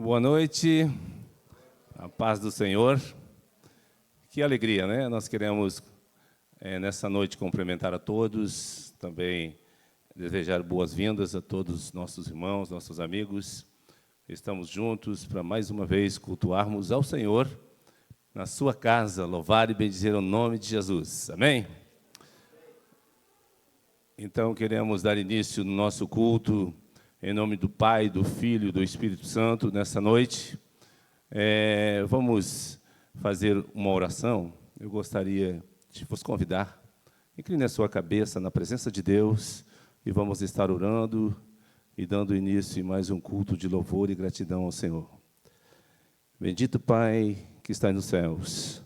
Boa noite, a paz do Senhor. Que alegria, né? Nós queremos, nessa noite, cumprimentar a todos, também desejar boas-vindas a todos os nossos irmãos, nossos amigos. Estamos juntos para, mais uma vez, cultuarmos ao Senhor na sua casa, louvar e bendizer o nome de Jesus. Amém? Então, queremos dar início no nosso culto, em nome do Pai, do Filho e do Espírito Santo, nessa noite. Vamos fazer uma oração. Eu gostaria de vos convidar. Incline a sua cabeça na presença de Deus e vamos estar orando e dando início em mais um culto de louvor e gratidão ao Senhor. Bendito Pai que está nos céus,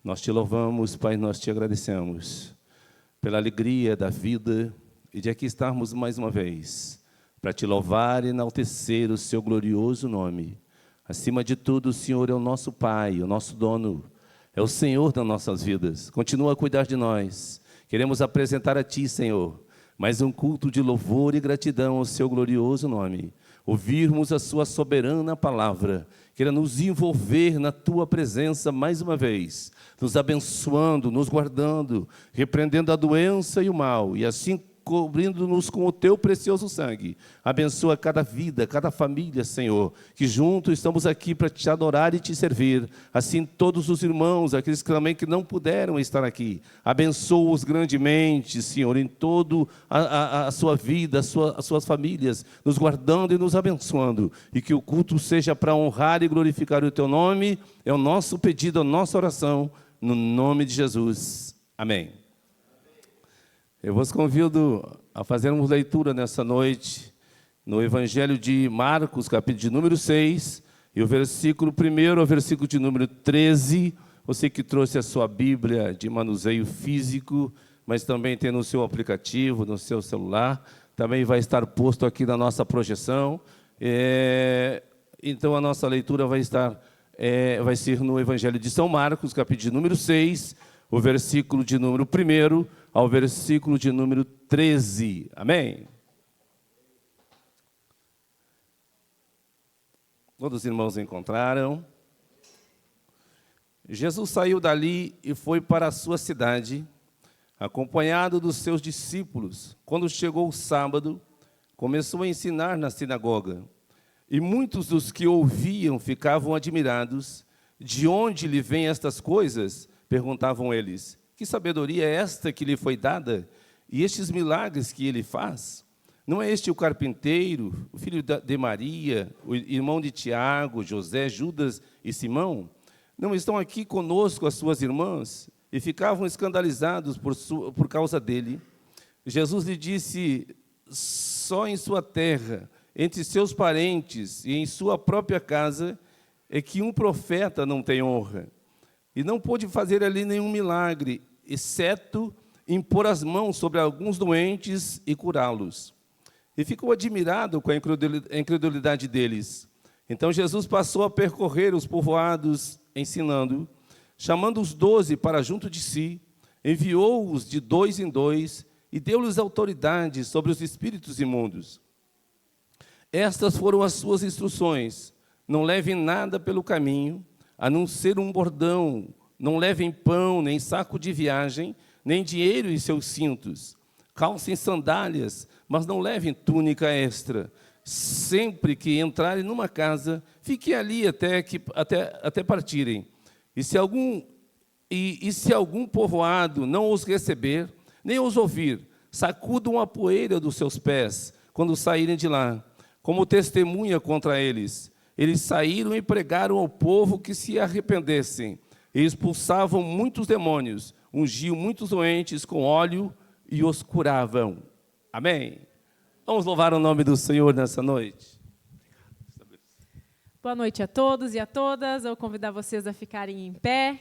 nós te louvamos, Pai, nós te agradecemos pela alegria da vida e de aqui estarmos mais uma vez para te louvar e enaltecer o seu glorioso nome. Acima de tudo, o Senhor é o nosso Pai, o nosso dono, é o Senhor das nossas vidas. Continua a cuidar de nós. Queremos apresentar a Ti, Senhor, mais um culto de louvor e gratidão ao seu glorioso nome. Ouvirmos a sua soberana palavra, queira nos envolver na Tua presença mais uma vez, nos abençoando, nos guardando, repreendendo a doença e o mal, e assim cobrindo-nos com o Teu precioso sangue. Abençoa cada vida, cada família, Senhor, que juntos estamos aqui para Te adorar e Te servir. Assim todos os irmãos, aqueles que também que não puderam estar aqui, abençoa-os grandemente, Senhor, em toda a sua vida, as suas famílias, nos guardando e nos abençoando, e que o culto seja para honrar e glorificar o Teu nome. É o nosso pedido, a nossa oração, no nome de Jesus. Amém. Eu vos convido a fazermos leitura nessa noite no Evangelho de Marcos, capítulo de número 6, e o versículo 1 ao versículo de número 13. Você que trouxe a sua Bíblia de manuseio físico, mas também tem no seu aplicativo, no seu celular, também vai estar posto aqui na nossa projeção. Então, a nossa leitura vai ser no Evangelho de São Marcos, capítulo de número 6, o versículo de número 1 ao versículo de número 13. Amém? Todos os irmãos encontraram. Jesus saiu dali e foi para a sua cidade, acompanhado dos seus discípulos. Quando chegou o sábado, começou a ensinar na sinagoga. E muitos dos que ouviam ficavam admirados. De onde lhe vêm estas coisas? Perguntavam eles. Que sabedoria é esta que lhe foi dada? E estes milagres que ele faz? Não é este o carpinteiro, o filho de Maria, o irmão de Tiago, José, Judas e Simão? Não estão aqui conosco as suas irmãs? E ficavam escandalizados por causa dele. Jesus lhe disse, só em sua terra, entre seus parentes e em sua própria casa, é que um profeta não tem honra. E não pôde fazer ali nenhum milagre, exceto impor as mãos sobre alguns doentes e curá-los. E ficou admirado com a incredulidade deles. Então Jesus passou a percorrer os povoados, ensinando, chamando os 12 para junto de si, enviou-os de 2 em 2 e deu-lhes autoridade sobre os espíritos imundos. Estas foram as suas instruções: não levem nada pelo caminho, a não ser um bordão, não levem pão, nem saco de viagem, nem dinheiro em seus cintos. Calcem sandálias, mas não levem túnica extra. Sempre que entrarem numa casa, fiquem ali até partirem. E se algum povoado não os receber, nem os ouvir, sacudam a poeira dos seus pés quando saírem de lá, como testemunha contra eles. Eles saíram e pregaram ao povo que se arrependessem. E expulsavam muitos demônios, ungiam muitos doentes com óleo e os curavam. Amém? Vamos louvar o nome do Senhor nessa noite. Boa noite a todos e a todas. Eu vou convidar vocês a ficarem em pé.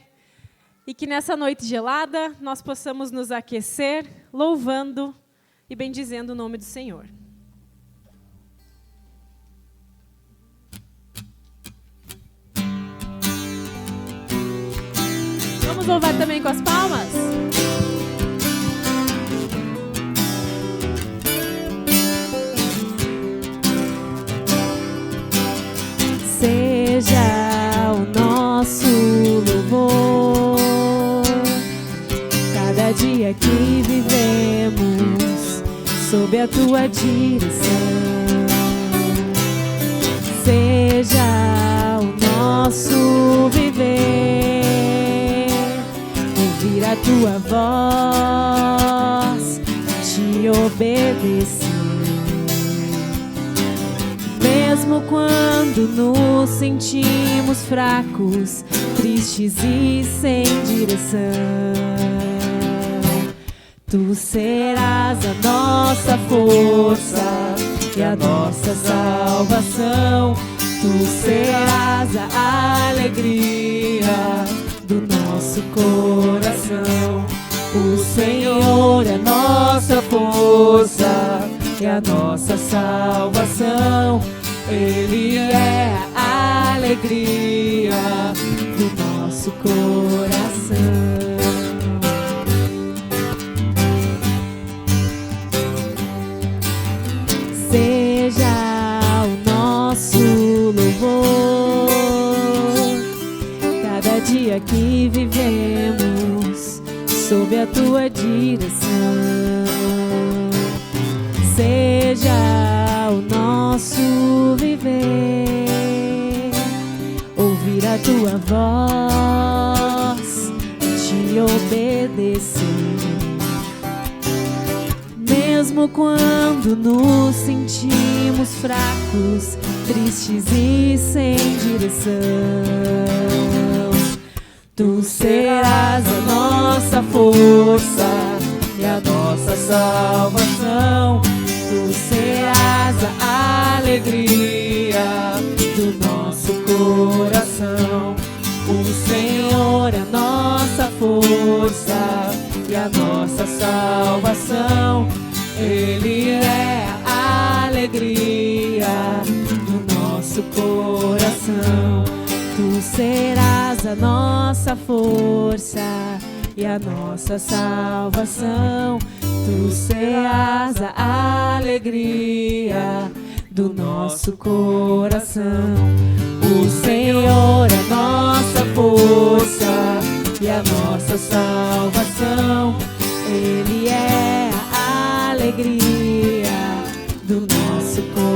E que nessa noite gelada nós possamos nos aquecer, louvando e bendizendo o nome do Senhor. Vamos louvar também com as palmas? Sei seja o nosso louvor. Cada dia que vivemos sob a tua direção, seja o nosso viver, ouvir a tua voz, te obedecer. Mesmo quando nos sentimos fracos, tristes e sem direção, tu serás a nossa força e a nossa salvação. Tu serás a alegria do nosso coração. O Senhor é nossa força e a nossa salvação. Ele é a alegria do nosso coração. Seja o nosso louvor, cada dia que vivemos sob a tua direção. Seja o nosso viver, ouvir a tua voz, te obedecer. Mesmo quando nos sentimos fracos, tristes e sem direção, tu serás a nossa força e a nossa salvação. Tu serás a alegria do nosso coração. O Senhor é a nossa força e a nossa salvação. Ele é a alegria do nosso coração. Tu serás a nossa força e a nossa salvação. Tu serás a alegria do nosso coração. O Senhor é nossa força e a nossa salvação. Ele é a alegria do nosso coração.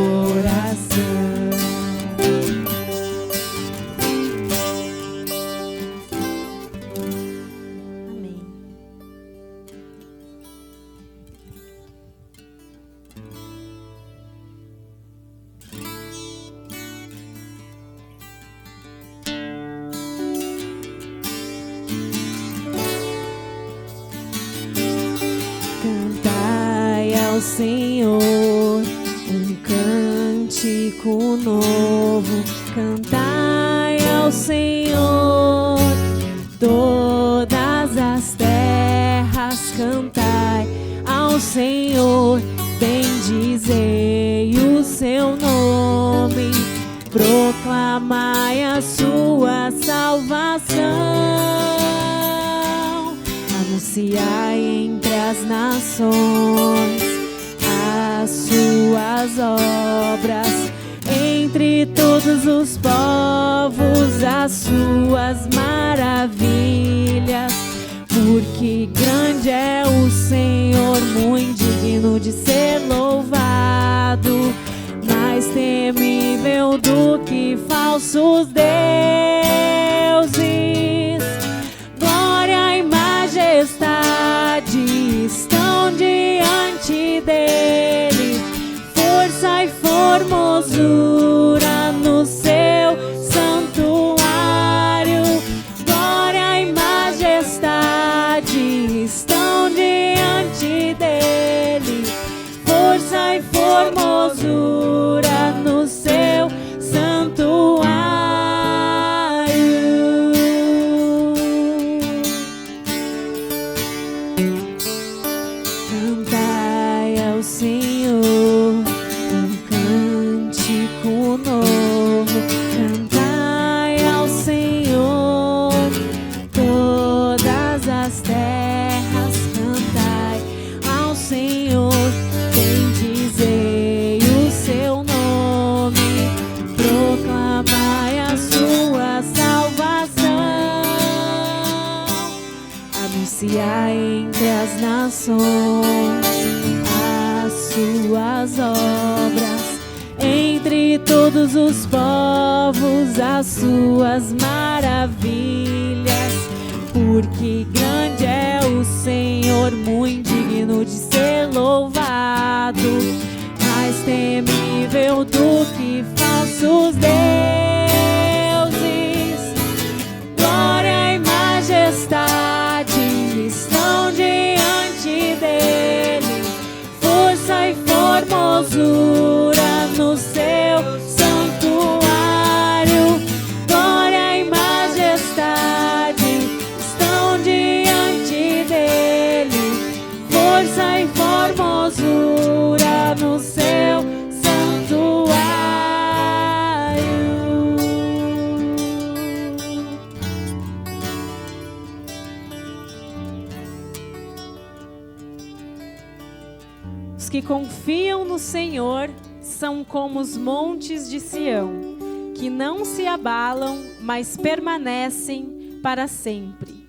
Ao Senhor um cântico novo, cantai ao Senhor todas as terras, cantai ao Senhor, bendizei o seu nome, proclamai a sua salvação, anunciai entre as nações as suas obras, entre todos os povos as suas maravilhas, porque grande é o Senhor, muito digno de ser louvado, mais temível do que falsos deuses. Glória e majestade estão diante dele, força e formosura no seu santuário. Glória e majestade estão diante dele, força e formosura no seu santuário. Cantai ao Senhor um cântico novo, anuncia entre as nações as suas obras, entre todos os povos as suas maravilhas. Porque grande é o Senhor, muito digno de ser louvado, mais temível do que falsos deuses. Glória e majestade estão diante dele, força e formosura no seu santuário. Glória e majestade estão diante dele, força e formosura no seu santuário. Os que confiam no Senhor são como os montes de Sião, que não se abalam, mas permanecem para sempre.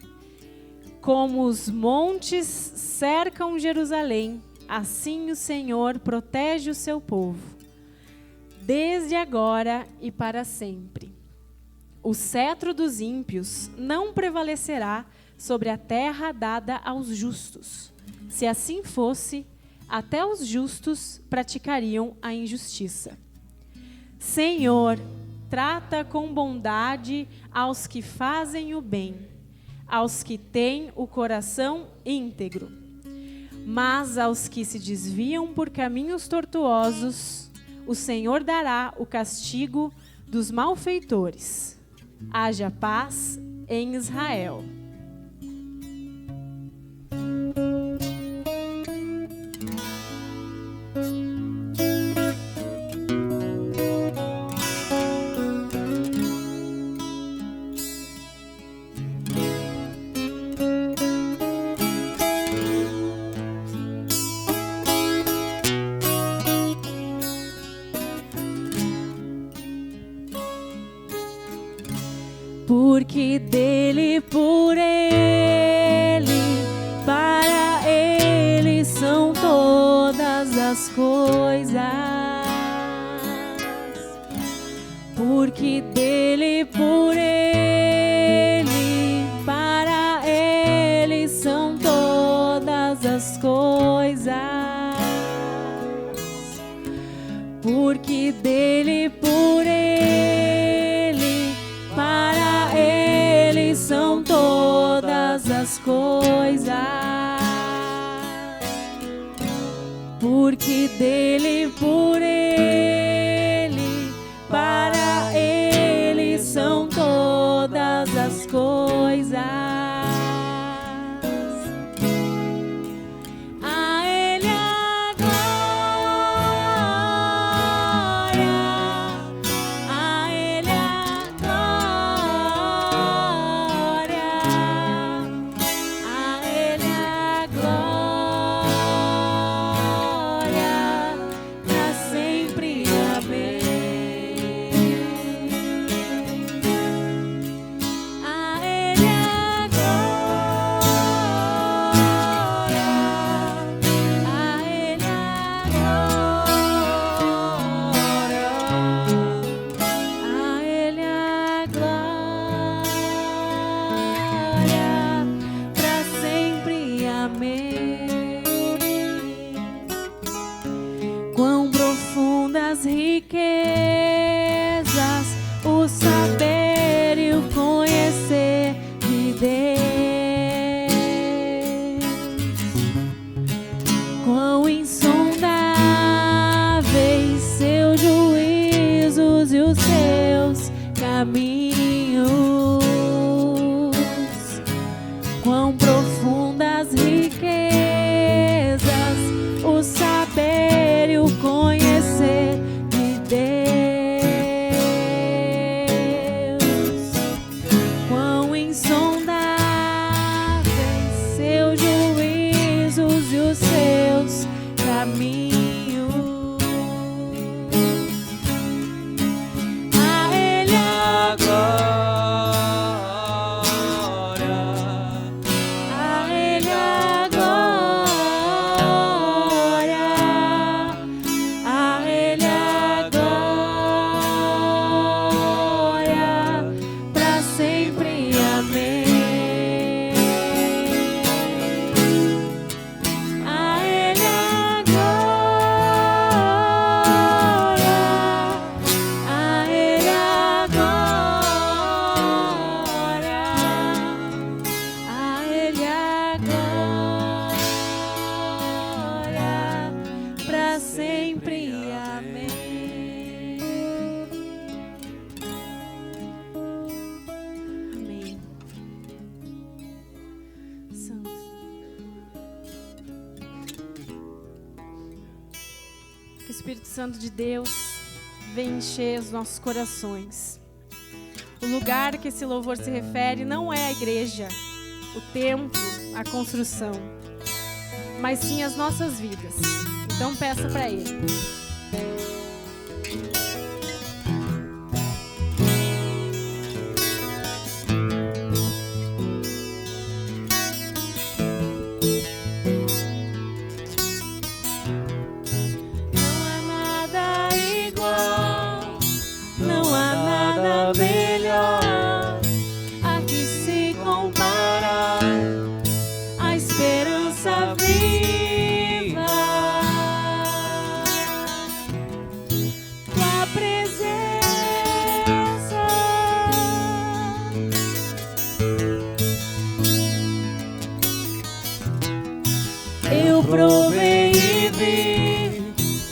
Como os montes cercam Jerusalém, assim o Senhor protege o seu povo, desde agora e para sempre. O cetro dos ímpios não prevalecerá sobre a terra dada aos justos. Se assim fosse, até os justos praticariam a injustiça. Senhor, trata com bondade aos que fazem o bem, aos que têm o coração íntegro. Mas aos que se desviam por caminhos tortuosos, o Senhor dará o castigo dos malfeitores. Haja paz em Israel. Porque dele, por ele, para ele são todas as coisas. Porque dele, por ele, para ele são todas as coisas. Porque dele, por ele, para ele são todas as coisas. Porque dele, por ele, para ele são todas as coisas. A ele a glória, a ele a glória, a ele a glória, pra sempre. Amém. A ele a glória, a ele a glória, a ele a glória, pra sempre. Amém. Quão profundas riquezas o saber e o conhecer de Deus. Quão insondáveis seus juízos e os seus caminhos. Quão profundas riquezas o saber e o conhecer de Deus. Quão insondáveis seus juízos e os seus caminhos. A ele a glória. Espírito Santo de Deus, vem encher os nossos corações. O lugar que esse louvor se refere não é a igreja, o templo, a construção, mas sim as nossas vidas. Então peça para Ele. Provei e vi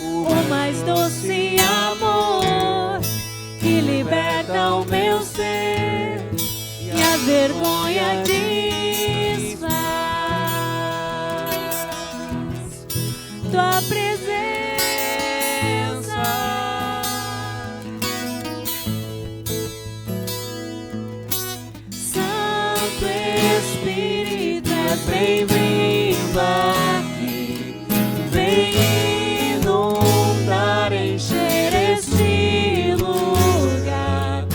o mais doce amor que liberta o meu ser e a vergonha desfaz. Tua presença, Santo Espírito, és bem-vindo aqui. Vem inundar, encher este lugar.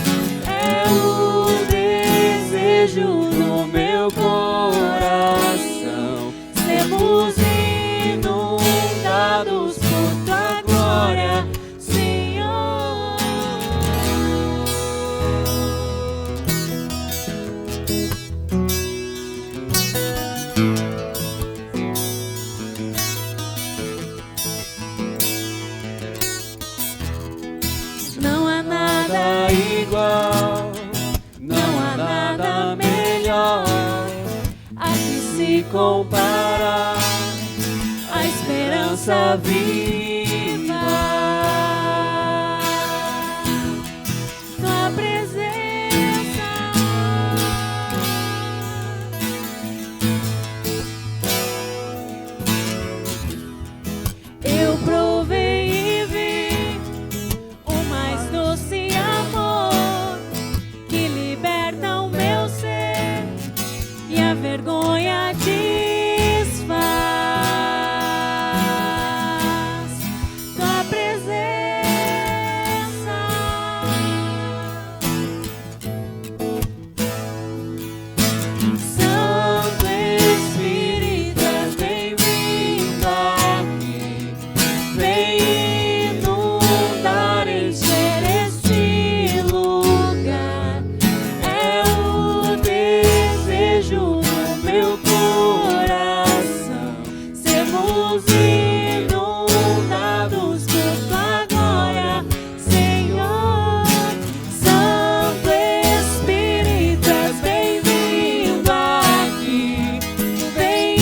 É o desejo do meu coração. Sermos inundados por tua glória, Senhor. Não há nada igual, não há nada melhor a que se comparar, a esperança viva. Tua presença, eu provei e vi o mais doce amor que liberta o meu ser e a vergonha desfaz. Tua presença, Santo Espírito, és bem-vindo aqui. Vem inundar, encher este lugar. É o desejo do meu coração. Sermos inundados por tua glória, Senhor. Santo Espírito, és bem-vindo aqui. Vem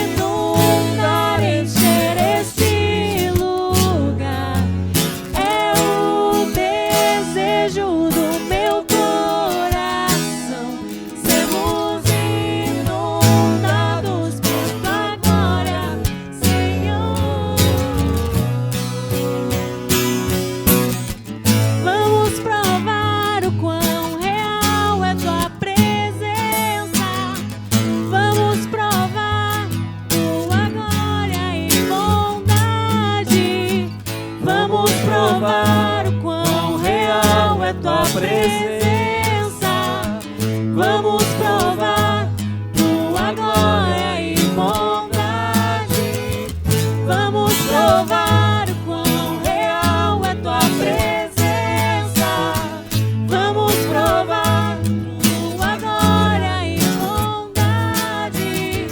inundar, encher este lugar. É o desejo do meu coração. Sermos inundados por tua glória, Senhor. Vamos provar o quão real é tua presença. Vamos provar tua glória e bondade. Vamos provar o quão real é tua presença. Vamos provar tua glória e bondade. Vamos provar o quão real é tua presença. Vamos provar tua glória e bondade.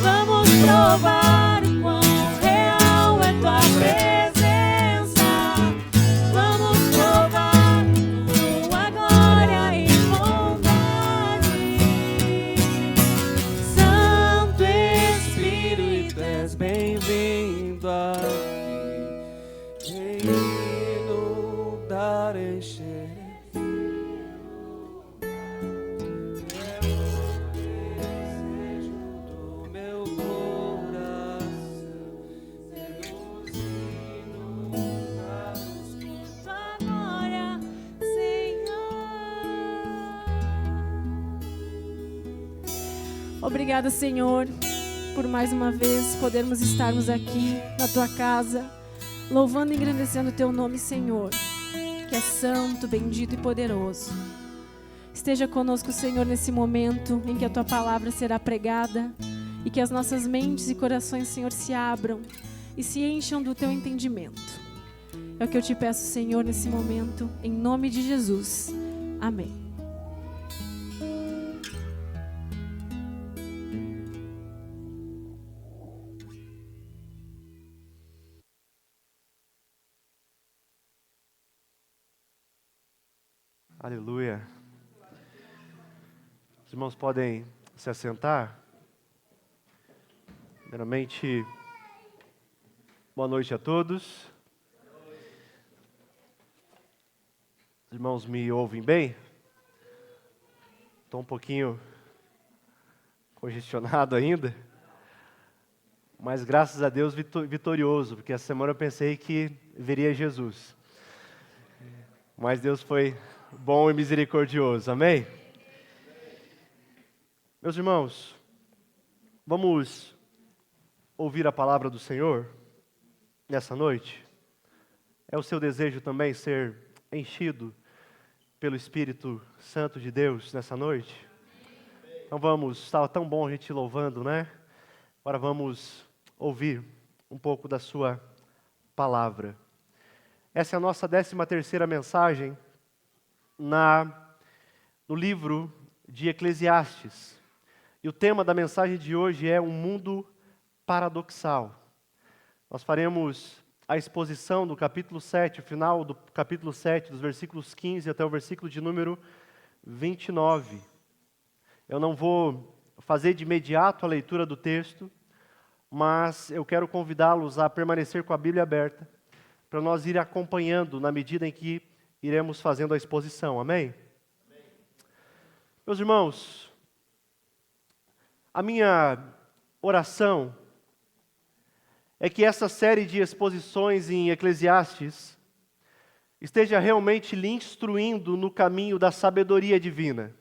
Vamos provar o quão real é tua presença. Vamos provar tua glória e bondade. Obrigada, Senhor, por mais uma vez podermos estarmos aqui na Tua casa, louvando e engrandecendo o Teu nome, Senhor, que é santo, bendito e poderoso. Esteja conosco, Senhor, nesse momento em que a Tua palavra será pregada e que as nossas mentes e corações, Senhor, se abram e se encham do Teu entendimento. É o que eu te peço, Senhor, nesse momento, em nome de Jesus. Amém. Aleluia. Os irmãos podem se assentar. Primeiramente, boa noite a todos. Os irmãos me ouvem bem? Estou um pouquinho congestionado ainda, mas graças a Deus vitorioso, porque essa semana eu pensei que veria Jesus. Mas Deus foi bom e misericordioso, amém? Meus irmãos, vamos ouvir a palavra do Senhor nessa noite? É o seu desejo também ser enchido pelo Espírito Santo de Deus nessa noite? Então vamos, estava tão bom a gente louvando, né? Agora vamos ouvir um pouco da sua palavra. Essa é a nossa 13ª mensagem no livro de Eclesiastes. E o tema da mensagem de hoje é um mundo paradoxal. Nós faremos a exposição do capítulo 7, o final do capítulo 7, dos versículos 15 até o versículo de número 29. Eu não vou fazer de imediato a leitura do texto, mas eu quero convidá-los a permanecer com a Bíblia aberta, para nós ir acompanhando na medida em que iremos fazendo a exposição, amém? Amém. Meus irmãos, a minha oração é que essa série de exposições em Eclesiastes esteja realmente lhe instruindo no caminho da sabedoria divina,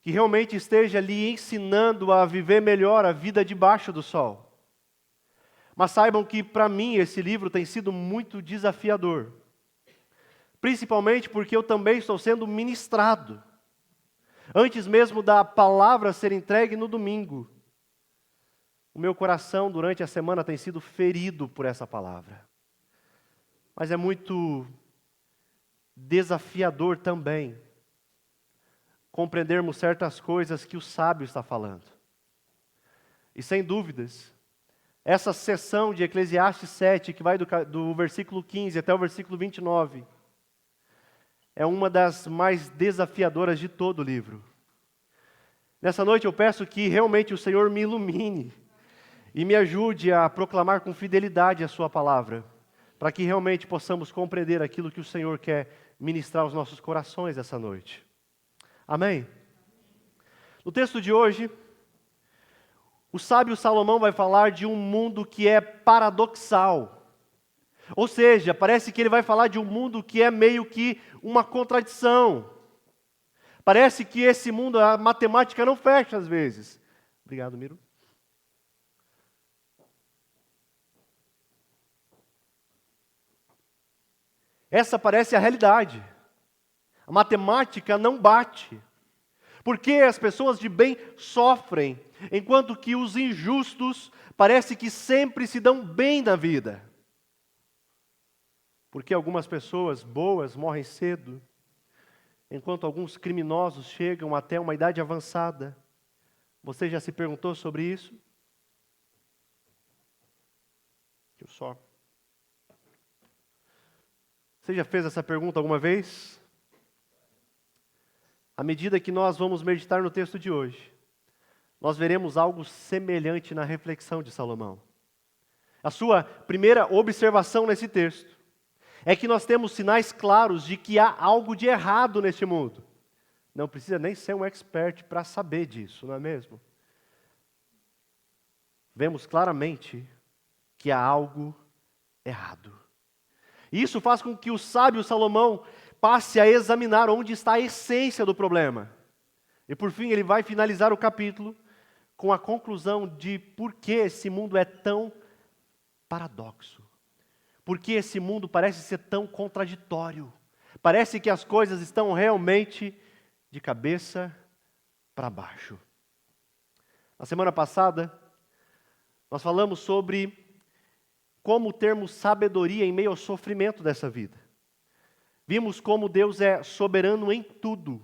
que realmente esteja lhe ensinando a viver melhor a vida debaixo do sol. Mas saibam que para mim esse livro tem sido muito desafiador, principalmente porque eu também estou sendo ministrado. Antes mesmo da palavra ser entregue no domingo, o meu coração durante a semana tem sido ferido por essa palavra. Mas é muito desafiador também compreendermos certas coisas que o sábio está falando. E sem dúvidas, essa sessão de Eclesiastes 7, que vai do versículo 15 até o versículo 29, é uma das mais desafiadoras de todo o livro. Nessa noite eu peço que realmente o Senhor me ilumine e me ajude a proclamar com fidelidade a sua palavra, para que realmente possamos compreender aquilo que o Senhor quer ministrar aos nossos corações essa noite. Amém? No texto de hoje, o sábio Salomão vai falar de um mundo que é paradoxal. Ou seja, parece que ele vai falar de um mundo que é meio que uma contradição. Parece que esse mundo, a matemática não fecha às vezes. Obrigado, Miro. Essa parece a realidade. A matemática não bate. Porque as pessoas de bem sofrem, enquanto que os injustos parece que sempre se dão bem na vida. Porque algumas pessoas boas morrem cedo, enquanto alguns criminosos chegam até uma idade avançada. Você já se perguntou sobre isso? Você já fez essa pergunta alguma vez? À medida que nós vamos meditar no texto de hoje, nós veremos algo semelhante na reflexão de Salomão. A sua primeira observação nesse texto é que nós temos sinais claros de que há algo de errado neste mundo. Não precisa nem ser um expert para saber disso, não é mesmo? Vemos claramente que há algo errado. E isso faz com que o sábio Salomão passe a examinar onde está a essência do problema. E por fim ele vai finalizar o capítulo com a conclusão de por que esse mundo é tão paradoxo. Por que esse mundo parece ser tão contraditório. Parece que as coisas estão realmente de cabeça para baixo. Na semana passada, nós falamos sobre como termos sabedoria em meio ao sofrimento dessa vida. Vimos como Deus é soberano em tudo.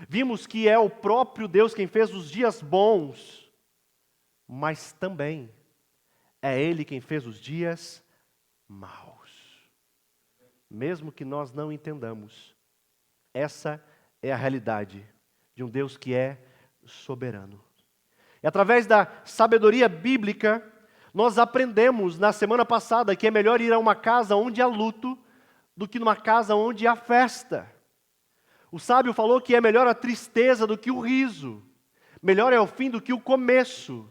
Vimos que é o próprio Deus quem fez os dias bons, mas também é Ele quem fez os dias maus. Mesmo que nós não entendamos, essa é a realidade de um Deus que é soberano. E através da sabedoria bíblica, nós aprendemos na semana passada que é melhor ir a uma casa onde há luto do que numa casa onde há festa. O sábio falou que é melhor a tristeza do que o riso. Melhor é o fim do que o começo.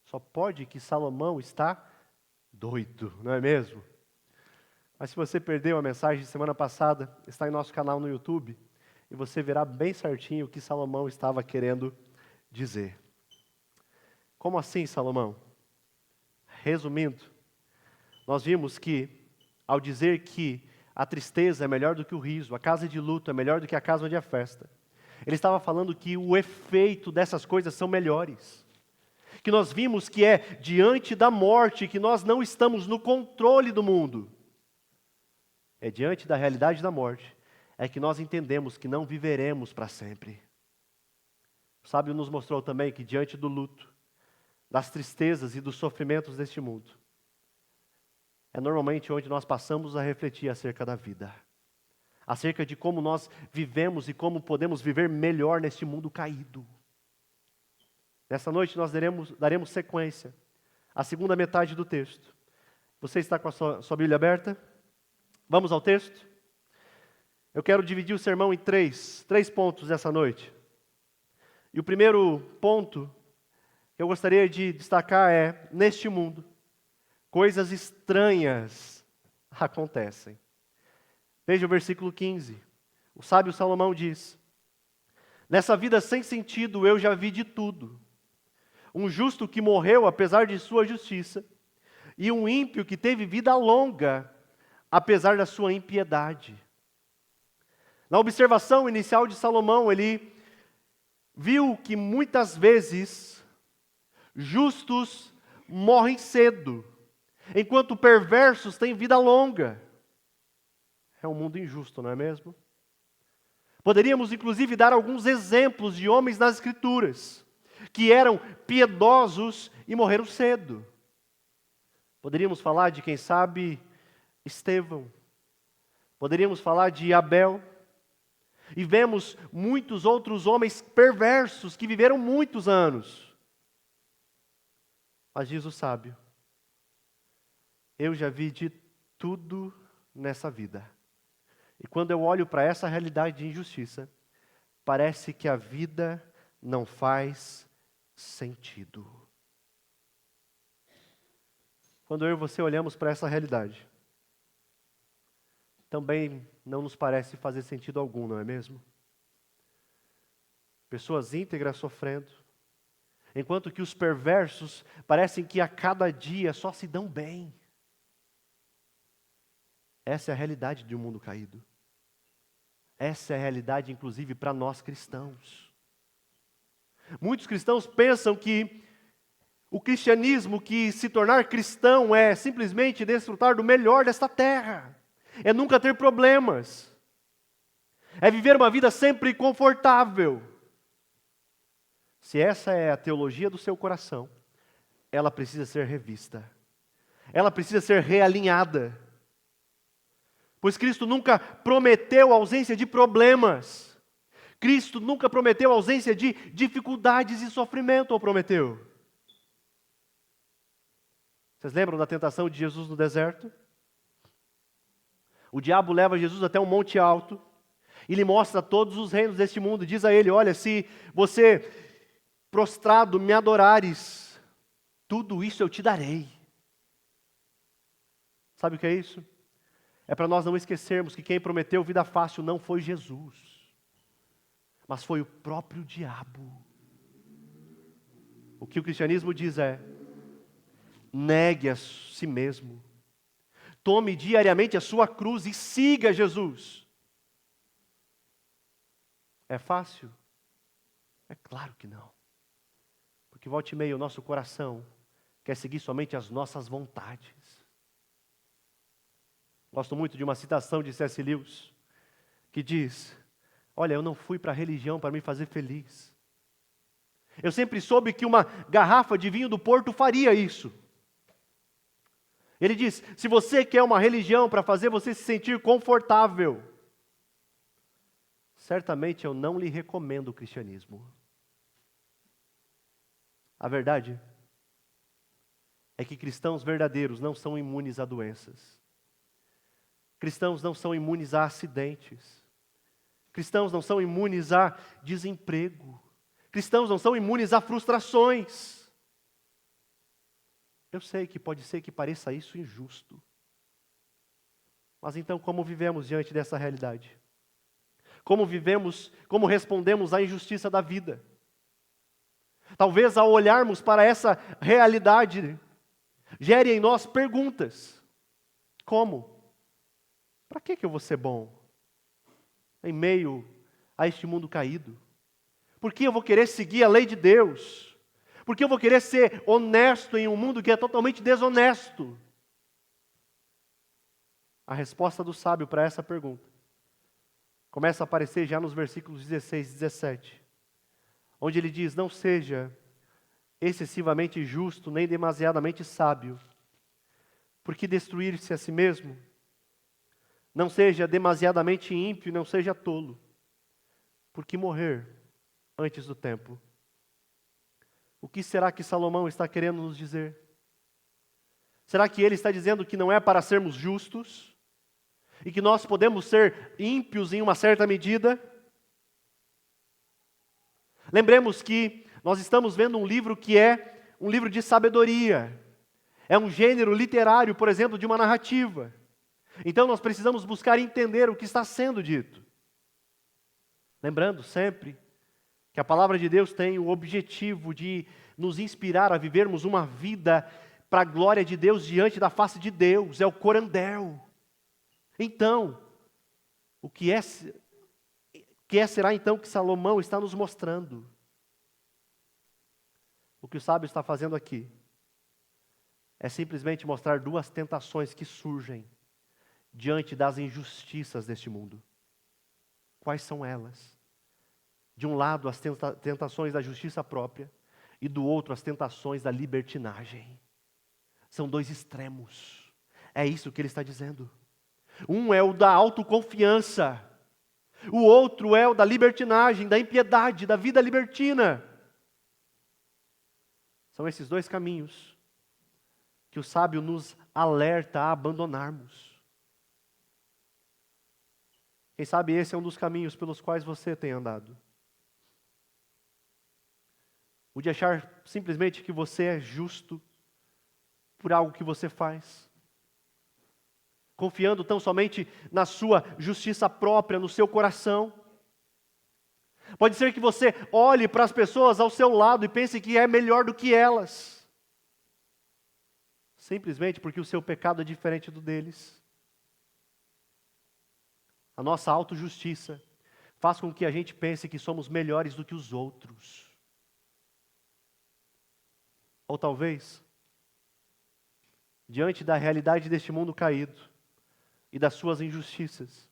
Só pode que Salomão está doido, não é mesmo? Mas se você perdeu a mensagem de semana passada, está em nosso canal no YouTube, e você verá bem certinho o que Salomão estava querendo dizer. Como assim, Salomão? Resumindo, nós vimos que, ao dizer que a tristeza é melhor do que o riso, a casa de luto é melhor do que a casa onde há festa, ele estava falando que o efeito dessas coisas são melhores. Que nós vimos que é diante da morte, que nós não estamos no controle do mundo. É diante da realidade da morte, é que nós entendemos que não viveremos para sempre. O sábio nos mostrou também que diante do luto, das tristezas e dos sofrimentos deste mundo, é normalmente onde nós passamos a refletir acerca da vida. Acerca de como nós vivemos e como podemos viver melhor neste mundo caído. Nessa noite nós daremos sequência à segunda metade do texto. Você está com a sua Bíblia aberta? Vamos ao texto? Eu quero dividir o sermão em três pontos nessa noite. E o primeiro ponto que eu gostaria de destacar é: neste mundo, coisas estranhas acontecem. Veja o versículo 15. O sábio Salomão diz: nessa vida sem sentido eu já vi de tudo. Um justo que morreu apesar de sua justiça, e um ímpio que teve vida longa apesar da sua impiedade. Na observação inicial de Salomão, ele viu que muitas vezes justos morrem cedo, enquanto perversos têm vida longa. É um mundo injusto, não é mesmo? Poderíamos inclusive dar alguns exemplos de homens nas Escrituras que eram piedosos e morreram cedo. Poderíamos falar de, quem sabe, Estevão. Poderíamos falar de Abel. E vemos muitos outros homens perversos que viveram muitos anos. Mas diz o sábio: eu já vi de tudo nessa vida. E quando eu olho para essa realidade de injustiça, parece que a vida não faz sentido. Quando eu e você olhamos para essa realidade, também não nos parece fazer sentido algum, não é mesmo? Pessoas íntegras sofrendo, enquanto que os perversos parecem que a cada dia só se dão bem. Essa é a realidade de um mundo caído. Essa é a realidade, inclusive, para nós cristãos. Muitos cristãos pensam que o cristianismo, que se tornar cristão é simplesmente desfrutar do melhor desta terra. É nunca ter problemas. É viver uma vida sempre confortável. Se essa é a teologia do seu coração, ela precisa ser revista. Ela precisa ser realinhada. Pois Cristo nunca prometeu ausência de problemas. Cristo nunca prometeu ausência de dificuldades e sofrimento, ou prometeu? Vocês lembram da tentação de Jesus no deserto? O diabo leva Jesus até um monte alto e lhe mostra todos os reinos deste mundo. Diz a ele: olha, se você prostrado me adorares, tudo isso eu te darei. Sabe o que é isso? É para nós não esquecermos que quem prometeu vida fácil não foi Jesus, mas foi o próprio diabo. O que o cristianismo diz é: negue a si mesmo, tome diariamente a sua cruz e siga Jesus. É fácil? É claro que não. Porque volta e meia o nosso coração quer seguir somente as nossas vontades. Gosto muito de uma citação de C.S. Lewis, que diz: olha, eu não fui para a religião para me fazer feliz. Eu sempre soube que uma garrafa de vinho do Porto faria isso. Ele diz: se você quer uma religião para fazer você se sentir confortável, certamente eu não lhe recomendo o cristianismo. A verdade é que cristãos verdadeiros não são imunes a doenças. Cristãos não são imunes a acidentes. Cristãos não são imunes a desemprego. Cristãos não são imunes a frustrações. Eu sei que pode ser que pareça isso injusto. Mas então, como vivemos diante dessa realidade? Como vivemos, como respondemos à injustiça da vida? Talvez ao olharmos para essa realidade, gere em nós perguntas. Como? Para que eu vou ser bom em meio a este mundo caído? Por que eu vou querer seguir a lei de Deus? Por que eu vou querer ser honesto em um mundo que é totalmente desonesto? A resposta do sábio para essa pergunta começa a aparecer já nos versículos 16 e 17, onde ele diz: não seja excessivamente justo, nem demasiadamente sábio, porque destruir-se a si mesmo. Não seja demasiadamente ímpio, não seja tolo, porque morrer antes do tempo. O que será que Salomão está querendo nos dizer? Será que ele está dizendo que não é para sermos justos? E que nós podemos ser ímpios em uma certa medida? Lembremos que nós estamos vendo um livro que é um livro de sabedoria. É um gênero literário, por exemplo, de uma narrativa. Então nós precisamos buscar entender o que está sendo dito. Lembrando sempre que a palavra de Deus tem o objetivo de nos inspirar a vivermos uma vida para a glória de Deus diante da face de Deus. É o corandel. Então, o que será então que Salomão está nos mostrando? O que o sábio está fazendo aqui é simplesmente mostrar duas tentações que surgem diante das injustiças deste mundo. Quais são elas? De um lado, as tentações da justiça própria, e do outro, as tentações da libertinagem. São dois extremos. É isso que ele está dizendo. Um é o da autoconfiança, o outro é o da libertinagem, da impiedade, da vida libertina. São esses dois caminhos que o sábio nos alerta a abandonarmos. Quem sabe esse é um dos caminhos pelos quais você tem andado. O de achar simplesmente que você é justo por algo que você faz. Confiando tão somente na sua justiça própria, no seu coração. Pode ser que você olhe para as pessoas ao seu lado e pense que é melhor do que elas. Simplesmente porque o seu pecado é diferente do deles. A nossa autojustiça faz com que a gente pense que somos melhores do que os outros. Ou talvez, diante da realidade deste mundo caído e das suas injustiças,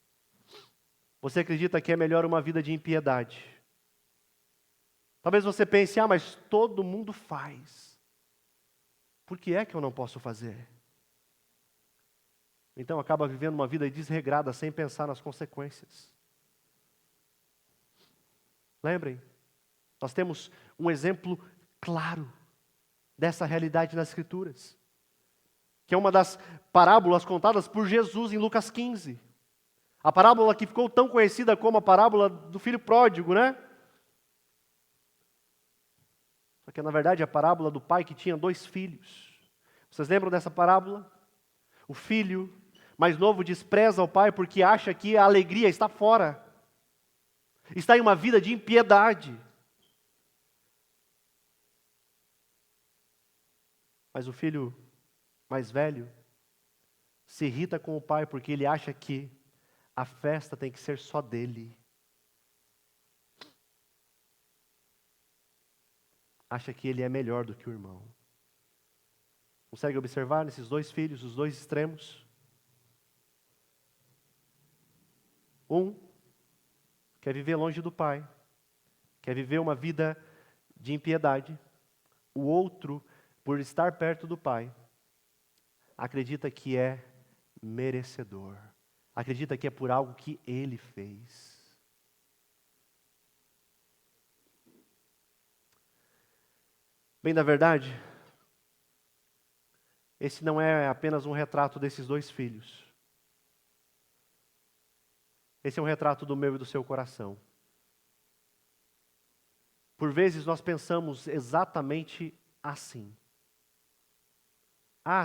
você acredita que é melhor uma vida de impiedade. Talvez você pense: mas todo mundo faz. Por que é que eu não posso fazer? Então acaba vivendo uma vida desregrada sem pensar nas consequências. Lembrem, nós temos um exemplo claro dessa realidade nas Escrituras, que é uma das parábolas contadas por Jesus em Lucas 15. A parábola que ficou tão conhecida como a parábola do filho pródigo, né? Só que na verdade é a parábola do pai que tinha 2 filhos. Vocês lembram dessa parábola? O filho mais novo despreza o pai porque acha que a alegria está fora. Está em uma vida de impiedade. Mas o filho mais velho se irrita com o pai porque ele acha que a festa tem que ser só dele. Acha que ele é melhor do que o irmão. Consegue observar nesses dois filhos, os dois extremos? Um quer viver longe do pai, quer viver uma vida de impiedade. O outro, por estar perto do pai, acredita que é merecedor. Acredita que é por algo que ele fez. Bem, na verdade, esse não é apenas um retrato desses dois filhos. Esse é um retrato do meu e do seu coração. Por vezes nós pensamos exatamente assim.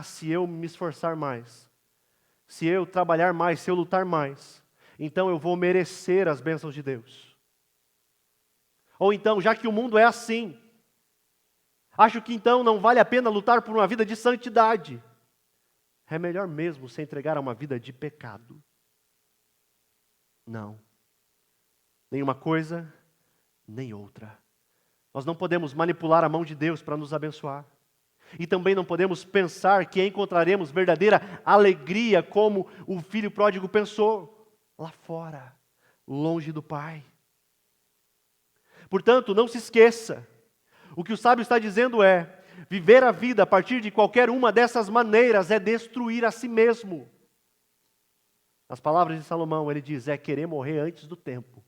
Se eu me esforçar mais, se eu trabalhar mais, se eu lutar mais, então eu vou merecer as bênçãos de Deus. Ou então, já que o mundo é assim, acho que então não vale a pena lutar por uma vida de santidade. É melhor mesmo se entregar a uma vida de pecado. Não. Nem uma coisa, nem outra. Nós não podemos manipular a mão de Deus para nos abençoar. E também não podemos pensar que encontraremos verdadeira alegria como o filho pródigo pensou, lá fora, longe do Pai. Portanto, não se esqueça, o que o sábio está dizendo é, viver a vida a partir de qualquer uma dessas maneiras é destruir a si mesmo. As palavras de Salomão, ele diz, é querer morrer antes do tempo.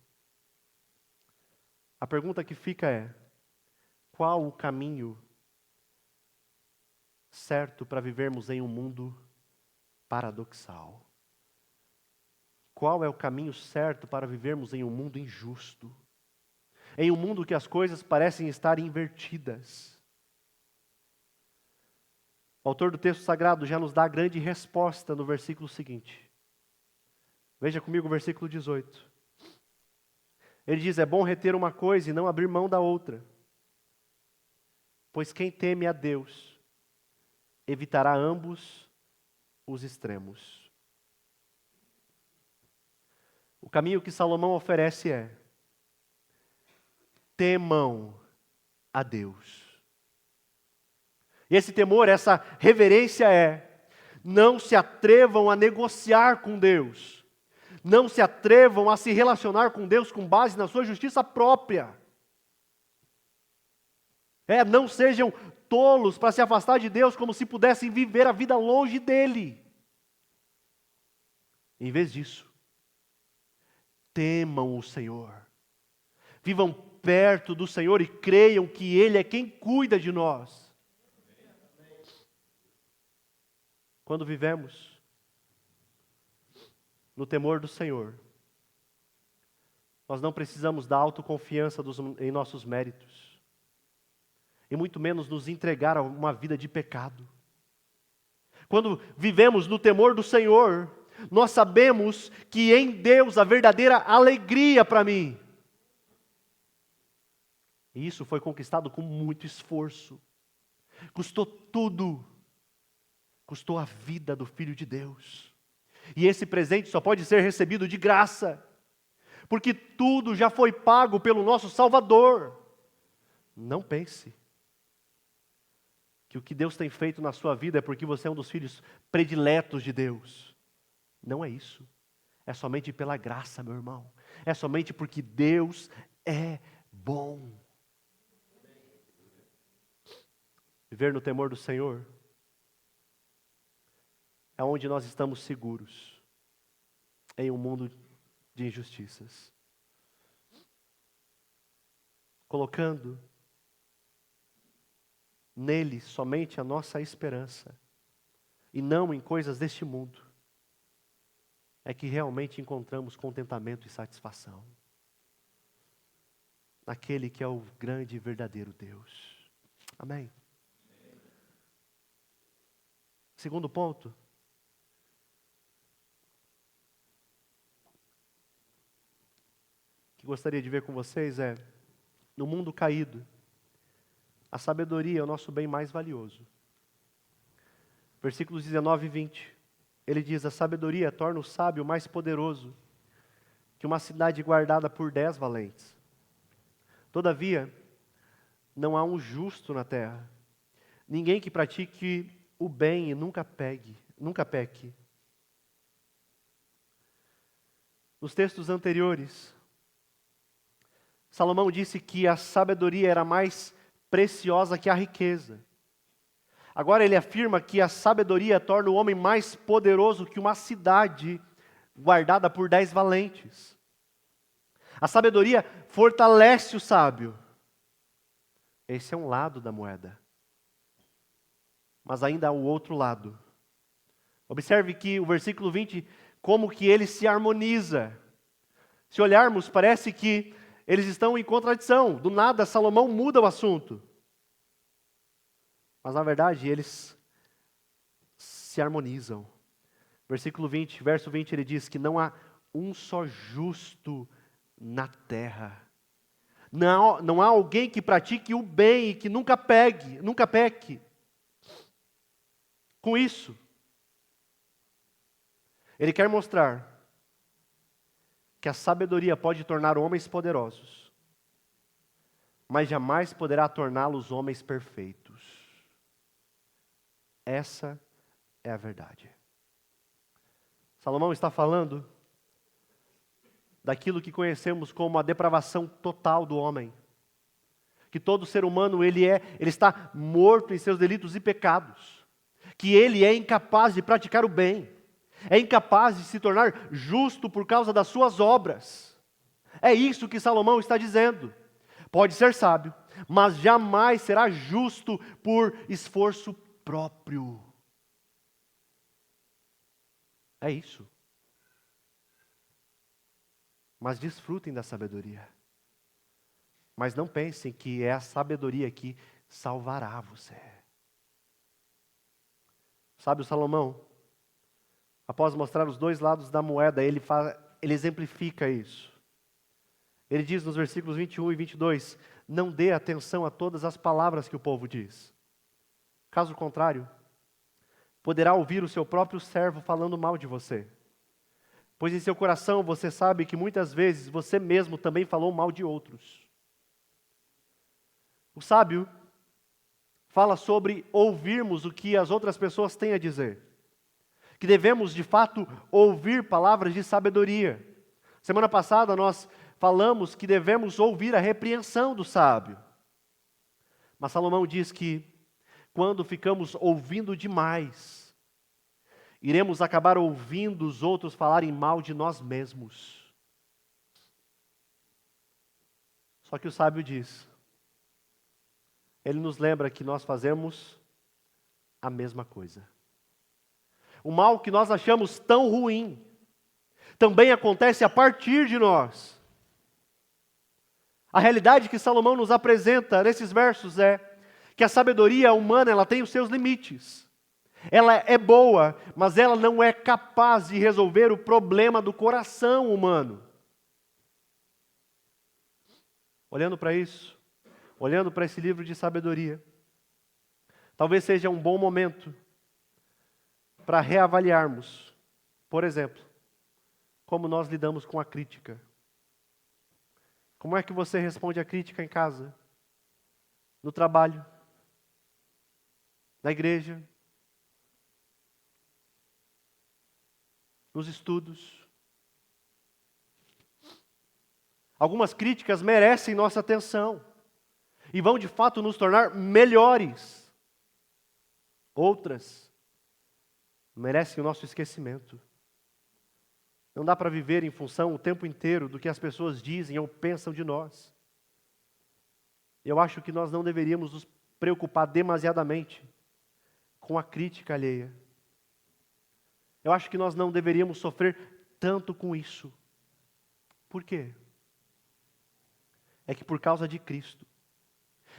A pergunta que fica é, qual o caminho certo para vivermos em um mundo paradoxal? Qual é o caminho certo para vivermos em um mundo injusto? Em um mundo que as coisas parecem estar invertidas? O autor do texto sagrado já nos dá a grande resposta no versículo seguinte. Veja comigo o versículo 18. Ele diz, é bom reter uma coisa e não abrir mão da outra. Pois quem teme a Deus evitará ambos os extremos. O caminho que Salomão oferece é: temam a Deus. E esse temor, essa reverência é: não se atrevam a negociar com Deus. Não se atrevam a se relacionar com Deus com base na sua justiça própria. Não sejam tolos para se afastar de Deus como se pudessem viver a vida longe dEle. Em vez disso, temam o Senhor. Vivam perto do Senhor e creiam que Ele é quem cuida de nós. Quando vivemos no temor do Senhor, nós não precisamos da autoconfiança em nossos méritos. E muito menos nos entregar a uma vida de pecado. Quando vivemos no temor do Senhor, nós sabemos que em Deus há verdadeira alegria para mim. E isso foi conquistado com muito esforço. Custou tudo. Custou a vida do Filho de Deus. E esse presente só pode ser recebido de graça, porque tudo já foi pago pelo nosso Salvador. Não pense que o que Deus tem feito na sua vida é porque você é um dos filhos prediletos de Deus. Não é isso. É somente pela graça, meu irmão. É somente porque Deus é bom. Viver no temor do Senhor é onde nós estamos seguros em um mundo de injustiças. Colocando nele somente a nossa esperança, e não em coisas deste mundo, é que realmente encontramos contentamento e satisfação. Naquele que é o grande e verdadeiro Deus. Amém? Segundo ponto. Que gostaria de ver com vocês é, no mundo caído, a sabedoria é o nosso bem mais valioso. versículos 19 e 20. Ele diz: a sabedoria torna o sábio mais poderoso que uma cidade guardada por 10 valentes. Todavia, não há um justo na terra, ninguém que pratique o bem e nunca peque. Nos textos anteriores, Salomão disse que a sabedoria era mais preciosa que a riqueza. Agora ele afirma que a sabedoria torna o homem mais poderoso que uma cidade guardada por 10 valentes. A sabedoria fortalece o sábio. Esse é um lado da moeda. Mas ainda há o outro lado. Observe que o versículo 20, como que ele se harmoniza. Se olharmos, parece que eles estão em contradição. Do nada, Salomão muda o assunto. Mas na verdade, eles se harmonizam. Versículo 20, verso 20, ele diz que não há um só justo na terra. Não há alguém que pratique o bem e que nunca peque. Com isso, ele quer mostrar que a sabedoria pode tornar homens poderosos, mas jamais poderá torná-los homens perfeitos. Essa é a verdade. Salomão está falando daquilo que conhecemos como a depravação total do homem. Que todo ser humano ele está morto em seus delitos e pecados. Que ele é incapaz de praticar o bem. É incapaz de se tornar justo por causa das suas obras. É isso que Salomão está dizendo. Pode ser sábio, mas jamais será justo por esforço próprio. É isso. Mas desfrutem da sabedoria. Mas não pensem que é a sabedoria que salvará você. Sabe o Salomão? Após mostrar os dois lados da moeda, ele exemplifica isso. Ele diz nos versículos 21 e 22, não dê atenção a todas as palavras que o povo diz. Caso contrário, poderá ouvir o seu próprio servo falando mal de você. Pois em seu coração você sabe que muitas vezes você mesmo também falou mal de outros. O sábio fala sobre ouvirmos o que as outras pessoas têm a dizer. Que devemos, de fato, ouvir palavras de sabedoria. Semana passada nós falamos que devemos ouvir a repreensão do sábio. Mas Salomão diz que quando ficamos ouvindo demais, iremos acabar ouvindo os outros falarem mal de nós mesmos. Só que o sábio diz, ele nos lembra que nós fazemos a mesma coisa. O mal que nós achamos tão ruim, também acontece a partir de nós. A realidade que Salomão nos apresenta nesses versos é que a sabedoria humana ela tem os seus limites. Ela é boa, mas ela não é capaz de resolver o problema do coração humano. Olhando para isso, olhando para esse livro de sabedoria, talvez seja um bom momento para reavaliarmos, por exemplo, como nós lidamos com a crítica. Como é que você responde à crítica em casa, no trabalho, na igreja, nos estudos? Algumas críticas merecem nossa atenção e vão de fato nos tornar melhores. Outras merecem o nosso esquecimento. Não dá para viver em função o tempo inteiro do que as pessoas dizem ou pensam de nós. Eu acho que nós não deveríamos nos preocupar demasiadamente com a crítica alheia. Eu acho que nós não deveríamos sofrer tanto com isso. Por quê? É que por causa de Cristo,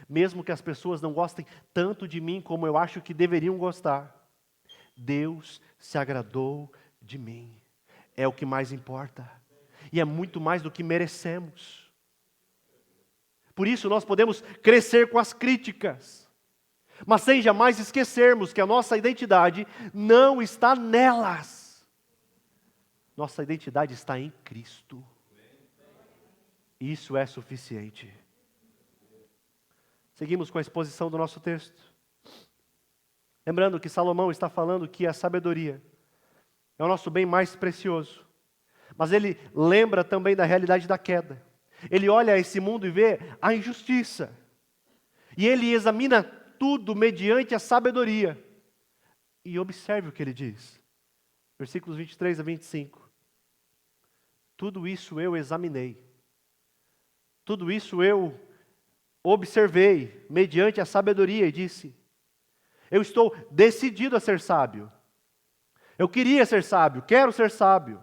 mesmo que as pessoas não gostem tanto de mim como eu acho que deveriam gostar, Deus se agradou de mim. É o que mais importa. E é muito mais do que merecemos. Por isso nós podemos crescer com as críticas. mas sem jamais esquecermos que a nossa identidade não está nelas. Nossa identidade está em Cristo. Isso é suficiente. Seguimos com a exposição do nosso texto. Lembrando que Salomão está falando que a sabedoria é o nosso bem mais precioso. Mas ele lembra também da realidade da queda. Ele olha esse mundo e vê a injustiça. E ele examina tudo mediante a sabedoria. E observe o que ele diz. Versículos 23 a 25. Tudo isso eu examinei. Tudo isso eu observei mediante a sabedoria e disse: eu estou decidido a ser sábio. Eu queria ser sábio, quero ser sábio.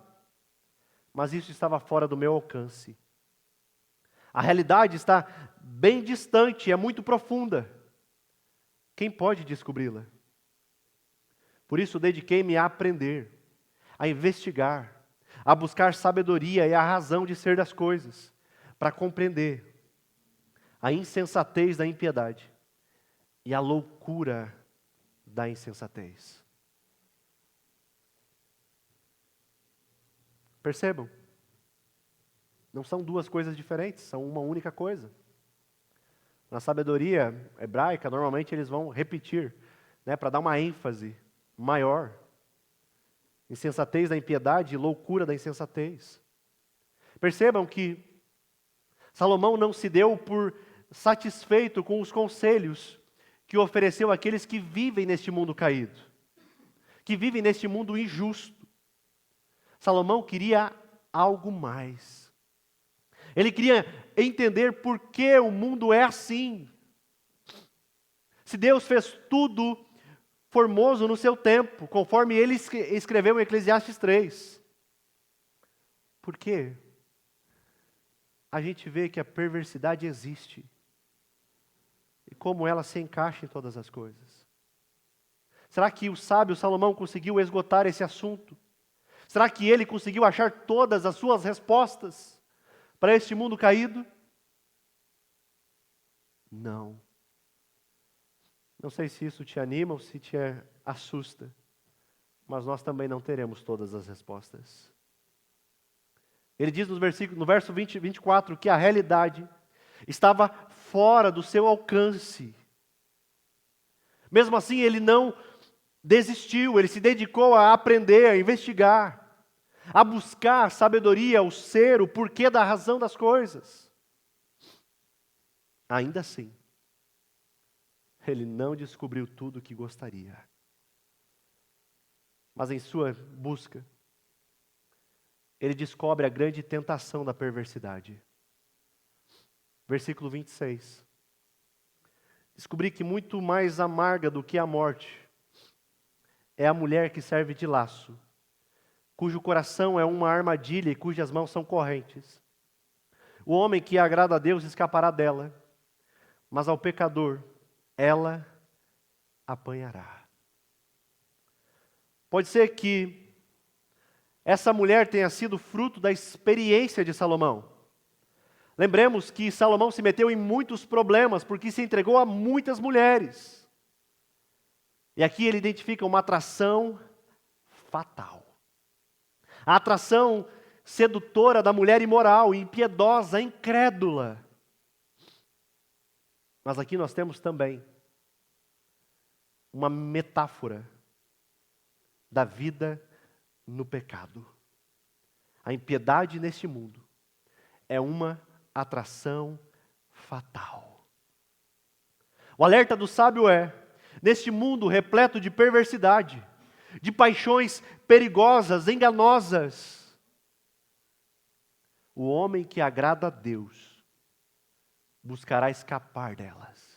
Mas isso estava fora do meu alcance. A realidade está bem distante, é muito profunda. Quem pode descobri-la? Por isso dediquei-me a aprender, a investigar, a buscar sabedoria e a razão de ser das coisas, para compreender a insensatez da impiedade e a loucura da insensatez. Percebam? Não são duas coisas diferentes, são uma única coisa. Na sabedoria hebraica, normalmente eles vão repetir, para dar uma ênfase maior. Insensatez da impiedade e loucura da insensatez. Percebam que Salomão não se deu por satisfeito com os conselhos que ofereceu àqueles que vivem neste mundo caído, que vivem neste mundo injusto. Salomão queria algo mais. Ele queria entender por que o mundo é assim. Se Deus fez tudo formoso no seu tempo, conforme ele escreveu em Eclesiastes 3, por quê? A gente vê que a perversidade existe. E como ela se encaixa em todas as coisas. Será que o sábio Salomão conseguiu esgotar esse assunto? Será que ele conseguiu achar todas as suas respostas para este mundo caído? Não. Não sei se isso te anima ou se te assusta, mas nós também não teremos todas as respostas. Ele diz no verso 24 que a realidade estava fora do seu alcance. Mesmo assim, ele não desistiu, ele se dedicou a aprender, a investigar, a buscar sabedoria, o ser, o porquê da razão das coisas. Ainda assim, ele não descobriu tudo o que gostaria. Mas em sua busca, ele descobre a grande tentação da perversidade. Versículo 26. Descobri que muito mais amarga do que a morte é a mulher que serve de laço, cujo coração é uma armadilha e cujas mãos são correntes. O homem que agrada a Deus escapará dela, mas ao pecador ela apanhará. Pode ser que essa mulher tenha sido fruto da experiência de Salomão. Lembremos que Salomão se meteu em muitos problemas porque se entregou a muitas mulheres. E aqui ele identifica uma atração fatal. A atração sedutora da mulher imoral, impiedosa, incrédula. Mas aqui nós temos também uma metáfora da vida no pecado. A impiedade neste mundo é uma atração fatal. O alerta do sábio é: neste mundo repleto de perversidade, de paixões perigosas, enganosas, o homem que agrada a Deus buscará escapar delas.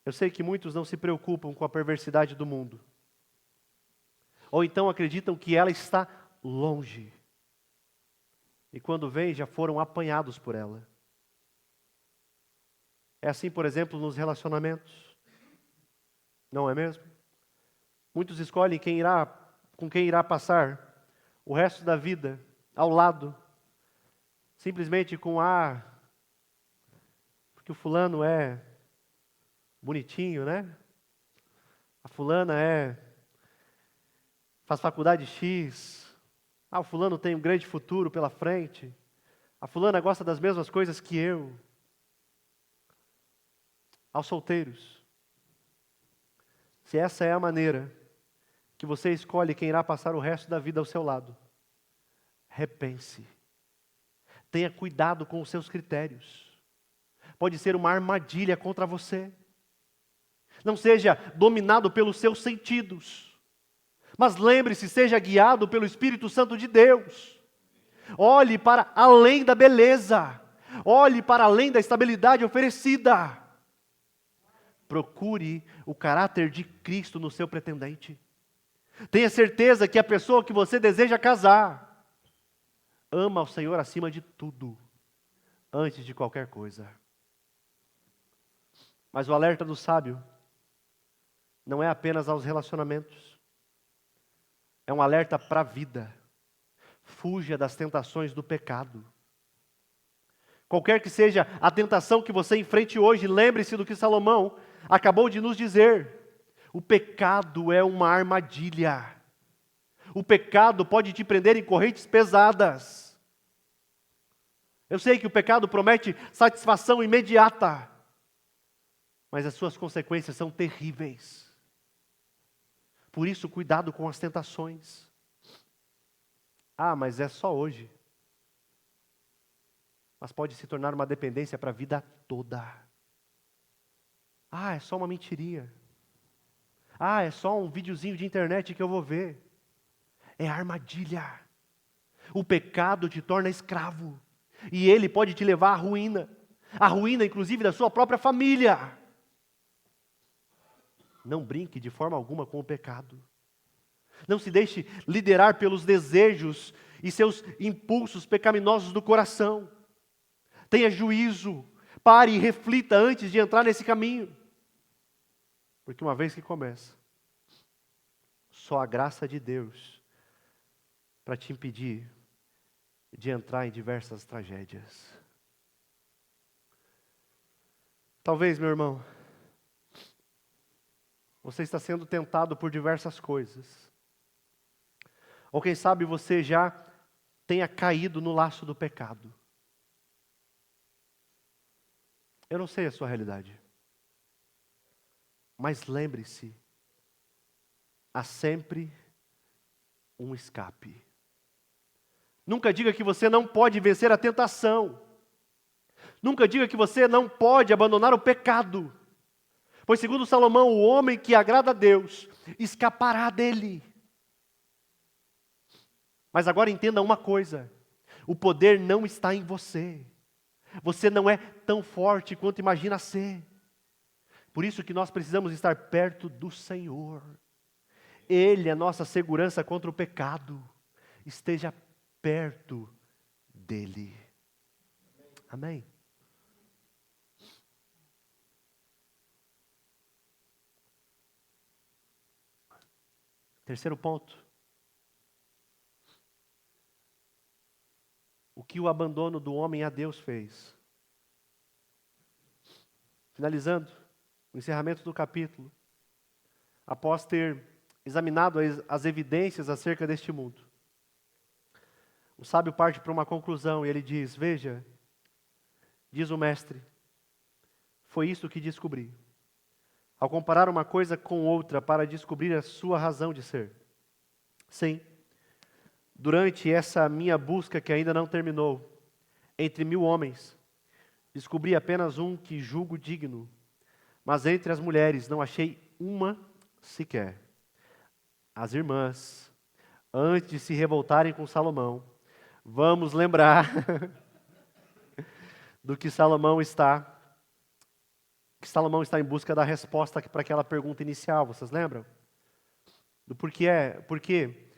Eu sei que muitos não se preocupam com a perversidade do mundo, ou então acreditam que ela está longe, e quando vem já foram apanhados por ela. É assim, por exemplo, nos relacionamentos, não é mesmo? Muitos escolhem com quem irá passar o resto da vida ao lado, simplesmente porque o fulano é bonitinho, né? A fulana faz faculdade X. O fulano tem um grande futuro pela frente. A fulana gosta das mesmas coisas que eu. Aos solteiros, se essa é a maneira que você escolhe quem irá passar o resto da vida ao seu lado, repense. Tenha cuidado com os seus critérios. Pode ser uma armadilha contra você. Não seja dominado pelos seus sentidos. Mas lembre-se, seja guiado pelo Espírito Santo de Deus. Olhe para além da beleza. Olhe para além da estabilidade oferecida. Procure o caráter de Cristo no seu pretendente. Tenha certeza que a pessoa que você deseja casar ama o Senhor acima de tudo, antes de qualquer coisa. Mas o alerta do sábio não é apenas aos relacionamentos. É um alerta para a vida. Fuja das tentações do pecado. Qualquer que seja a tentação que você enfrente hoje, lembre-se do que Salomão acabou de nos dizer. O pecado é uma armadilha. O pecado pode te prender em correntes pesadas. Eu sei que o pecado promete satisfação imediata, mas as suas consequências são terríveis. Por isso, cuidado com as tentações. Mas é só hoje. Mas pode se tornar uma dependência para a vida toda. É só uma mentirinha. É só um videozinho de internet que eu vou ver. É armadilha. O pecado te torna escravo. E ele pode te levar à ruína. À ruína, inclusive, da sua própria família. Não brinque de forma alguma com o pecado. Não se deixe liderar pelos desejos e seus impulsos pecaminosos do coração. Tenha juízo. Pare e reflita antes de entrar nesse caminho. Porque uma vez que começa, só a graça de Deus para te impedir de entrar em diversas tragédias. Talvez, meu irmão, você está sendo tentado por diversas coisas. Ou quem sabe você já tenha caído no laço do pecado. Eu não sei a sua realidade. Mas lembre-se, há sempre um escape. Nunca diga que você não pode vencer a tentação. Nunca diga que você não pode abandonar o pecado. Pois segundo Salomão, o homem que agrada a Deus escapará dele. Mas agora entenda uma coisa: o poder não está em você. Você não é tão forte quanto imagina ser. Por isso que nós precisamos estar perto do Senhor. Ele é nossa segurança contra o pecado. Esteja perto dele. Amém? Terceiro ponto. O que o abandono do homem a Deus fez. Finalizando o encerramento do capítulo, após ter examinado as evidências acerca deste mundo, o sábio parte para uma conclusão e ele diz: veja, diz o mestre, foi isso que descobri. Ao comparar uma coisa com outra para descobrir a sua razão de ser. Sim, durante essa minha busca que ainda não terminou, entre 1000 homens, descobri apenas um que julgo digno, mas entre as mulheres não achei uma sequer. As irmãs, antes de se revoltarem com Salomão, vamos lembrar do que Salomão está em busca da resposta para aquela pergunta inicial, vocês lembram? Do porquê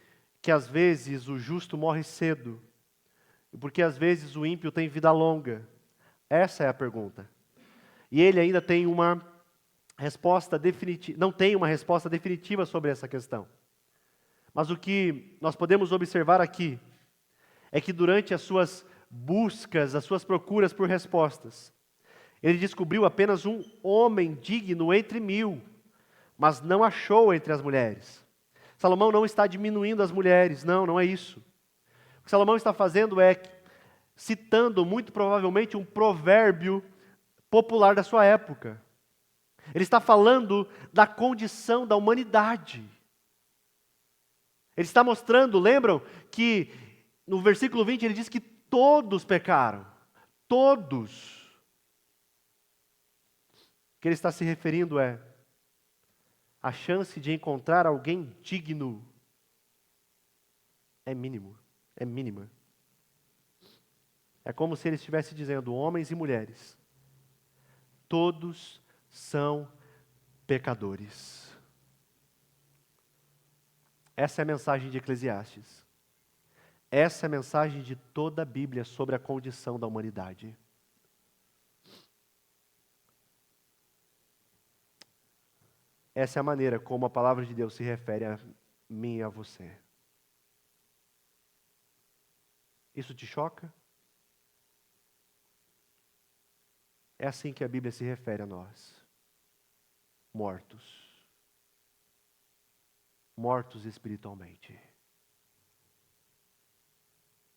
que às vezes o justo morre cedo, e porque às vezes o ímpio tem vida longa. Essa é a pergunta. E ele ainda tem uma resposta definitiva, não tem uma resposta definitiva sobre essa questão. Mas o que nós podemos observar aqui é que durante as suas buscas, as suas procuras por respostas, Ele descobriu apenas um homem digno entre 1000, mas não achou entre as mulheres. Salomão não está diminuindo as mulheres, não é isso. O que Salomão está fazendo é citando, muito provavelmente, um provérbio popular da sua época. Ele está falando da condição da humanidade. Ele está mostrando, lembram, que no versículo 20 ele diz que todos pecaram. Todos. O que ele está se referindo é a chance de encontrar alguém digno é mínima. É como se ele estivesse dizendo, homens e mulheres, todos são pecadores. Essa é a mensagem de Eclesiastes. Essa é a mensagem de toda a Bíblia sobre a condição da humanidade. Essa é a maneira como a palavra de Deus se refere a mim e a você. Isso te choca? É assim que a Bíblia se refere a nós. Mortos. Mortos espiritualmente.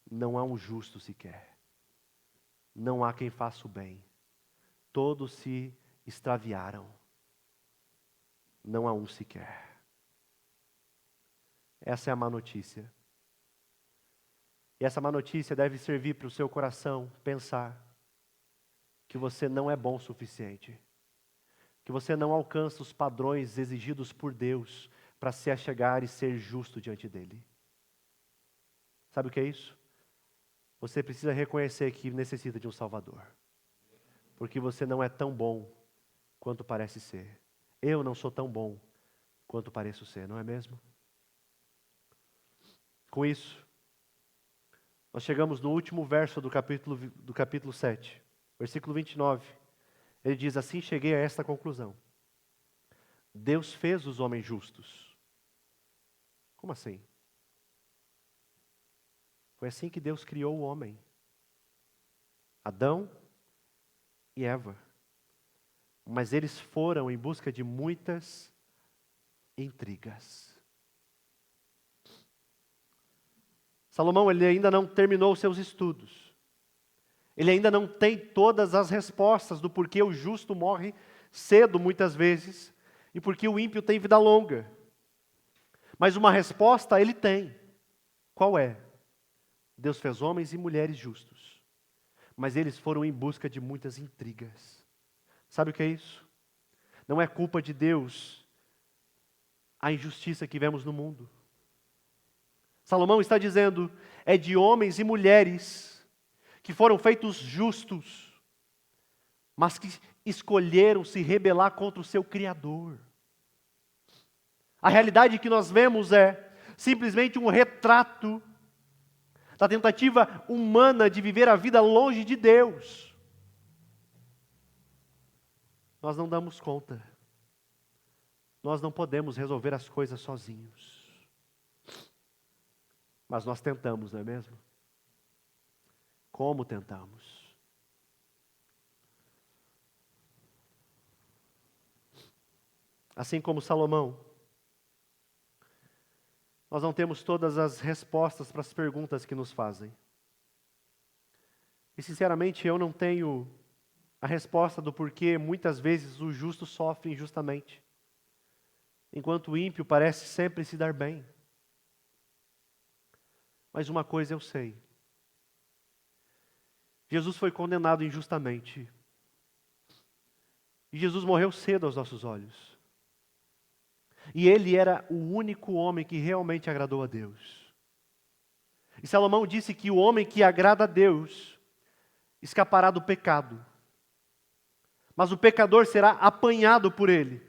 Não há um justo sequer. Não há quem faça o bem. Todos se extraviaram. Não há um sequer. Essa é a má notícia. E essa má notícia deve servir para o seu coração pensar que você não é bom o suficiente. Que você não alcança os padrões exigidos por Deus para se achegar e ser justo diante dele. Sabe o que é isso? Você precisa reconhecer que necessita de um Salvador. Porque você não é tão bom quanto parece ser. Eu não sou tão bom quanto pareço ser, não é mesmo? Com isso, nós chegamos no último verso do capítulo 7, versículo 29. Ele diz, assim cheguei a esta conclusão. Deus fez os homens justos. Como assim? Foi assim que Deus criou o homem. Adão e Eva. Mas eles foram em busca de muitas intrigas. Salomão, ele ainda não terminou os seus estudos. Ele ainda não tem todas as respostas do porquê o justo morre cedo muitas vezes e porque o ímpio tem vida longa. Mas uma resposta ele tem. Qual é? Deus fez homens e mulheres justos, mas eles foram em busca de muitas intrigas. Sabe o que é isso? Não é culpa de Deus a injustiça que vemos no mundo. Salomão está dizendo, é de homens e mulheres que foram feitos justos, mas que escolheram se rebelar contra o seu Criador. A realidade que nós vemos é simplesmente um retrato da tentativa humana de viver a vida longe de Deus. Nós não damos conta. Nós não podemos resolver as coisas sozinhos. Mas nós tentamos, não é mesmo? Como tentamos? Assim como Salomão, nós não temos todas as respostas para as perguntas que nos fazem. E sinceramente eu não tenho a resposta do porquê muitas vezes o justo sofre injustamente, enquanto o ímpio parece sempre se dar bem. Mas uma coisa eu sei. Jesus foi condenado injustamente. E Jesus morreu cedo aos nossos olhos. E ele era o único homem que realmente agradou a Deus. E Salomão disse que o homem que agrada a Deus escapará do pecado. Mas o pecador será apanhado por ele.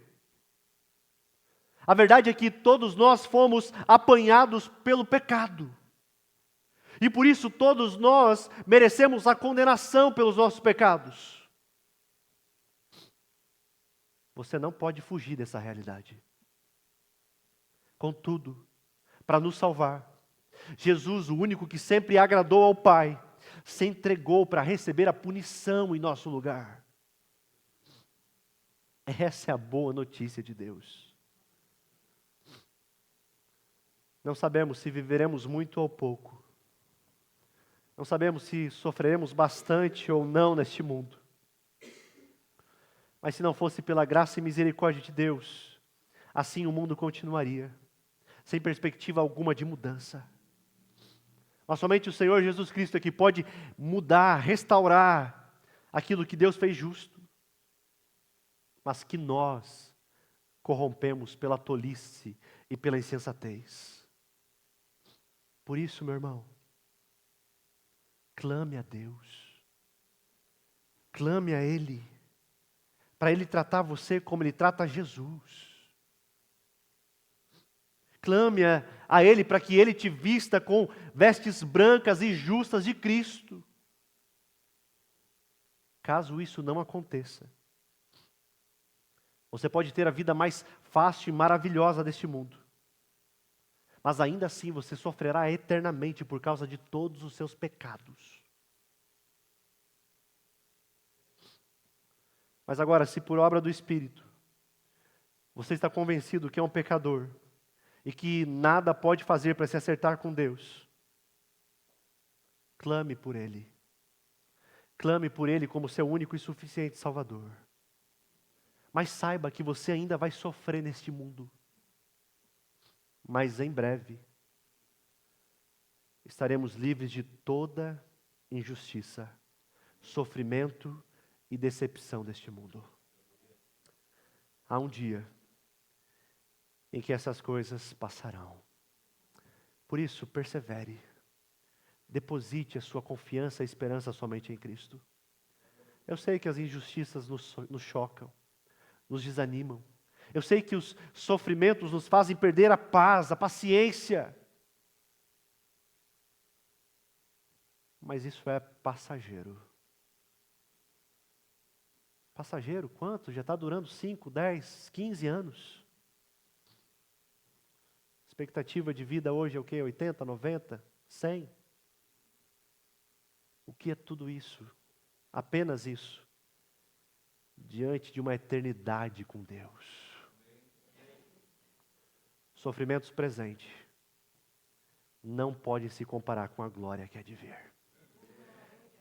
A verdade é que todos nós fomos apanhados pelo pecado. E por isso todos nós merecemos a condenação pelos nossos pecados. Você não pode fugir dessa realidade. Contudo, para nos salvar, Jesus, o único que sempre agradou ao Pai, se entregou para receber a punição em nosso lugar. Essa é a boa notícia de Deus. Não sabemos se viveremos muito ou pouco. Não sabemos se sofreremos bastante ou não neste mundo. Mas se não fosse pela graça e misericórdia de Deus, assim o mundo continuaria, sem perspectiva alguma de mudança. Mas somente o Senhor Jesus Cristo é que pode mudar, restaurar aquilo que Deus fez justo, mas que nós corrompemos pela tolice e pela insensatez. Por isso, meu irmão, clame a Deus, clame a Ele, para Ele tratar você como Ele trata Jesus. Clame a Ele para que Ele te vista com vestes brancas e justas de Cristo. Caso isso não aconteça, você pode ter a vida mais fácil e maravilhosa deste mundo, mas ainda assim você sofrerá eternamente por causa de todos os seus pecados. Mas agora, se por obra do Espírito, você está convencido que é um pecador, e que nada pode fazer para se acertar com Deus, clame por Ele. Clame por Ele como seu único e suficiente Salvador. Mas saiba que você ainda vai sofrer neste mundo. Mas em breve, estaremos livres de toda injustiça, sofrimento e decepção deste mundo. Há um dia em que essas coisas passarão. Por isso, persevere. Deposite a sua confiança e esperança somente em Cristo. Eu sei que as injustiças nos chocam, nos desanimam. Eu sei que os sofrimentos nos fazem perder a paz, a paciência. Mas isso é passageiro. Passageiro, quanto? Já está durando 5, 10, 15 anos. Expectativa de vida hoje é o quê? 80, 90, 100? O que é tudo isso? Apenas isso. Diante de uma eternidade com Deus. Sofrimentos presentes não podem se comparar com a glória que há de vir.